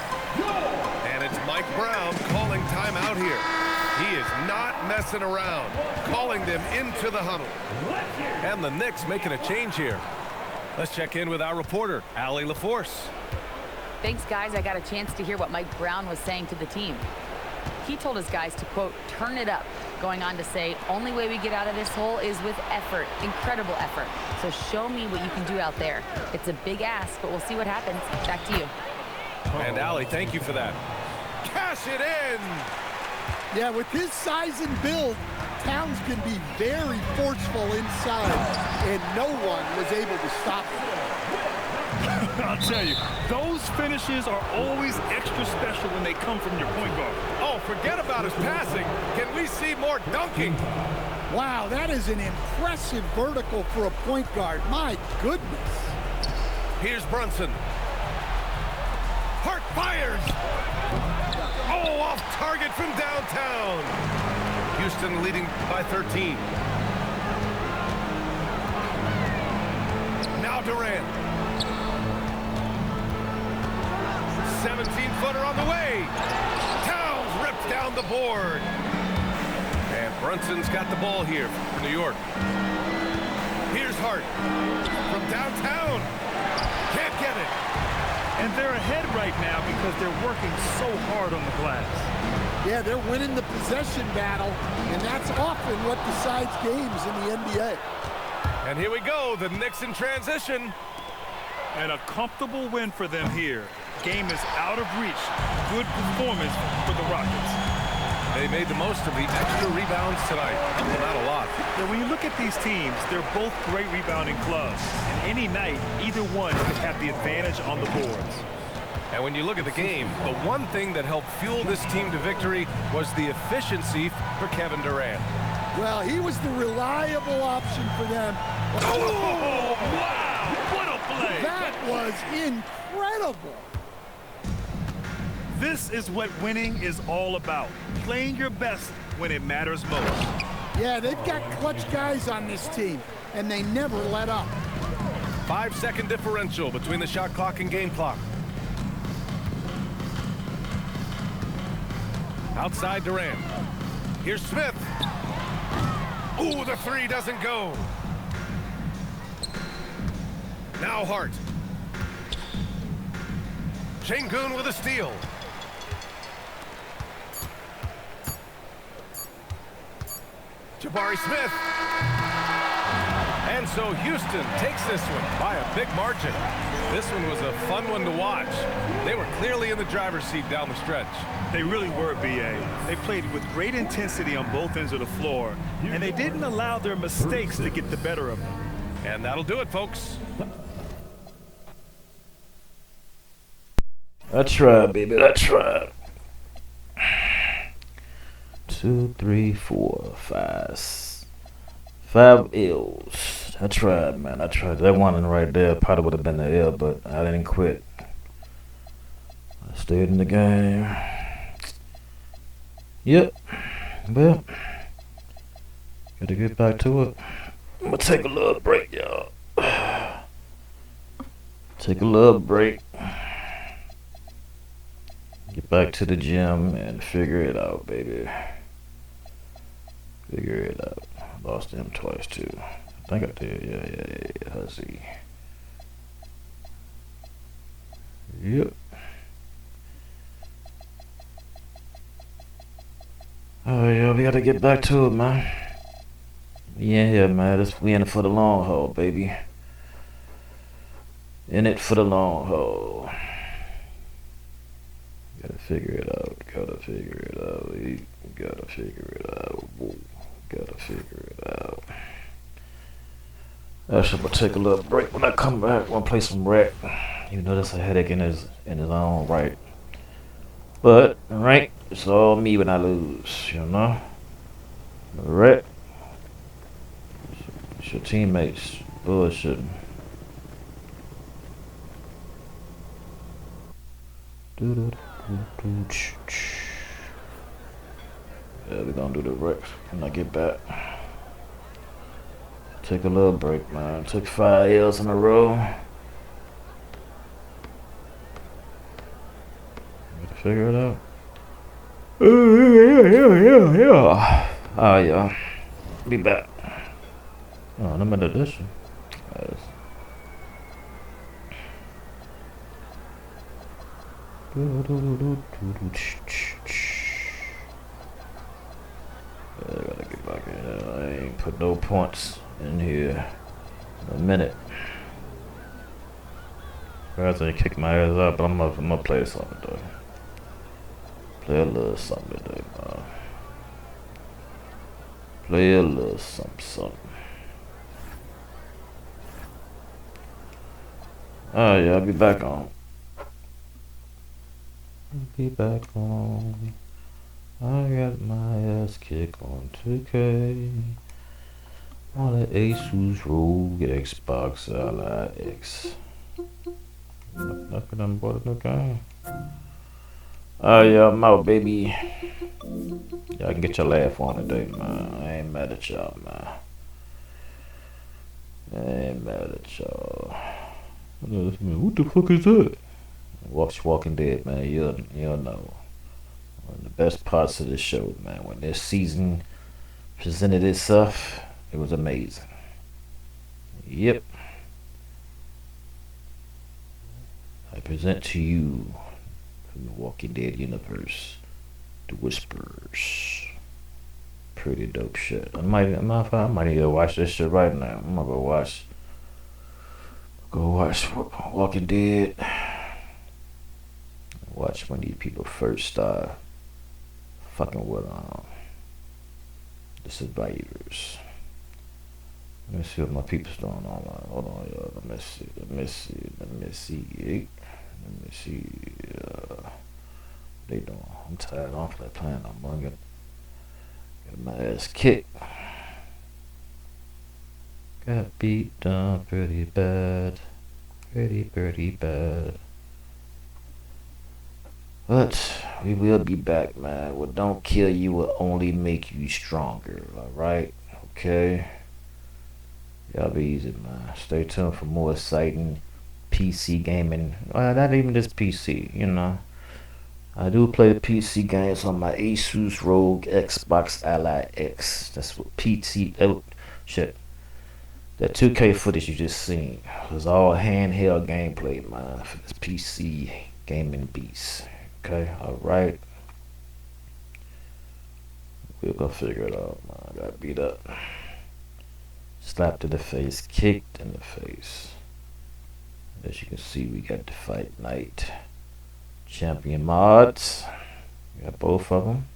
Speaker 10: And it's Mike Brown calling timeout here. He is not messing around, calling them into the huddle. And the Knicks making a change here. Let's check in with our reporter, Allie LaForce.
Speaker 6: Thanks, guys. I got a chance to hear what Mike Brown was saying to the team. He told his guys to, quote, turn it up, going on to say, only way we get out of this hole is with effort, incredible effort. So show me what you can do out there. It's a big ask, but we'll see what happens. Back to you.
Speaker 10: And Allie, thank you for that. Cash it in!
Speaker 12: Yeah, with his size and build, Towns can be very forceful inside, and no one was able to stop him.
Speaker 11: I'll tell you, those finishes are always extra special when they come from your point guard.
Speaker 10: Oh, forget about his passing. Can we see more dunking?
Speaker 12: Wow, that is an impressive vertical for a point guard. My goodness.
Speaker 10: Here's Brunson. Hart fires. Oh, off target from downtown. Houston leading by 13. Now Durant. 17-footer on the way. Towns ripped down the board. And Brunson's got the ball here for New York. Here's Hart from downtown. Can't get it.
Speaker 11: And they're ahead right now because they're working so hard on the glass.
Speaker 12: Yeah, they're winning the possession battle, and that's often what decides games in the NBA.
Speaker 10: And here we go, the Knicks in transition.
Speaker 11: And a comfortable win for them here. Game is out of reach. Good performance for the Rockets.
Speaker 10: They made the most of the extra rebounds tonight. Well, not a lot.
Speaker 11: Now, when you look at these teams, they're both great rebounding clubs. And any night, either one could have the advantage on the boards.
Speaker 10: And when you look at the game, the one thing that helped fuel this team to victory was the efficiency for Kevin Durant.
Speaker 12: Well, he was the reliable option for them.
Speaker 11: Oh, wow! What a play!
Speaker 12: That was incredible.
Speaker 11: This is what winning is all about. Playing your best when it matters most.
Speaker 12: Yeah, they've got clutch guys on this team, and they never let up.
Speaker 10: 5-second differential between the shot clock and game clock. Outside Durant. Here's Smith. Ooh, the three doesn't go. Now Hart. Şengün with a steal. Jabari Smith. And so Houston takes this one by a big margin. This one was a fun one to watch. They were clearly in the driver's seat down the stretch.
Speaker 11: They really were, B.A. They played with great intensity on both ends of the floor, and they didn't allow their mistakes to get the better of them.
Speaker 10: And that'll do it, folks.
Speaker 1: That's right, baby. That's right. 2, 3, 4, 5. 5 L's. That's right, man. I tried. That one right there probably would have been the L, but I didn't quit. I stayed in the game. Yep. Well, gotta get back to it. I'm gonna take a little break, y'all. Take a little break. Get back to the gym and figure it out, baby. Figure it out. Lost him twice too. I think I did. Yeah. Let's see. Yep. Oh yeah, we gotta get back to it, man. Yeah, man. We in it for the long haul, baby. In it for the long haul. Gotta figure it out. Gotta figure it out. We gotta figure it out. Whoa. Gotta figure it out. Actually, I'm gonna take a little break. When I come back, I'm gonna play some rec. You know that's a headache in his own right. But right, it's all me when I lose, you know. Rec. It's your teammates bullshitting. Yeah, we're gonna do the rec when I get back. Take a little break, man. Took 5 L's in a row. Gotta figure it out. Yeah. Oh, yeah. Be back. Oh, no matter this one. I gotta get back in here. I ain't put no points in here in a minute. I think kick my ass up, but I'm gonna play something though. Play a little something today, man. Play a little something. Oh yeah, I'll be back on. I got my ass kicked on 2K on the Asus ROG Xbox Ally X. Nothing done bought a new game. Oh yeah, I'm out, baby. Y'all can get your laugh on today, man. I ain't mad at y'all, man. I ain't mad at y'all. What the fuck is that? Watch Walking Dead, man. You'll know. One of the best parts of this show, man. When this season presented itself, it was amazing. Yep. I present to you from the Walking Dead universe, The Whispers. Pretty dope shit. I might need to watch this shit right now. I'm gonna go watch Walking Dead. Watch when these people first start fucking with the survivors. Let me see what my people's doing online. Hold on, y'all. Let me see. They doing. I'm tired. I don't feel like playing no more. Get my ass kicked. Got beat down pretty bad. Pretty bad. But we will be back, man. What don't kill you will only make you stronger, alright? Okay? Y'all be easy, man. Stay tuned for more exciting PC gaming. Well, not even just PC, you know. I do play the PC games on my Asus ROG Xbox Ally X. That's what PT. Oh, shit. That 2K footage you just seen was all handheld gameplay, man, for this PC gaming beast. Okay, alright. We're gonna figure it out, man. I got beat up. Slapped to the face, kicked in the face. As you can see, we got the Fight Night Champion mods. We got both of them.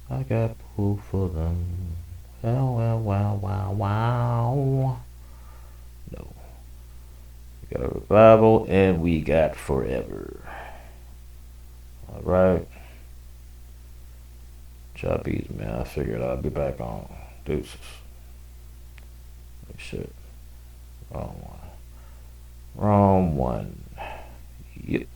Speaker 1: I got both of them. Wow. No. We got a revival and we got forever. Alright. Job easy, man. I figured I'll be back on. Deuces. Shit. Wrong one. Wrong one. Yep.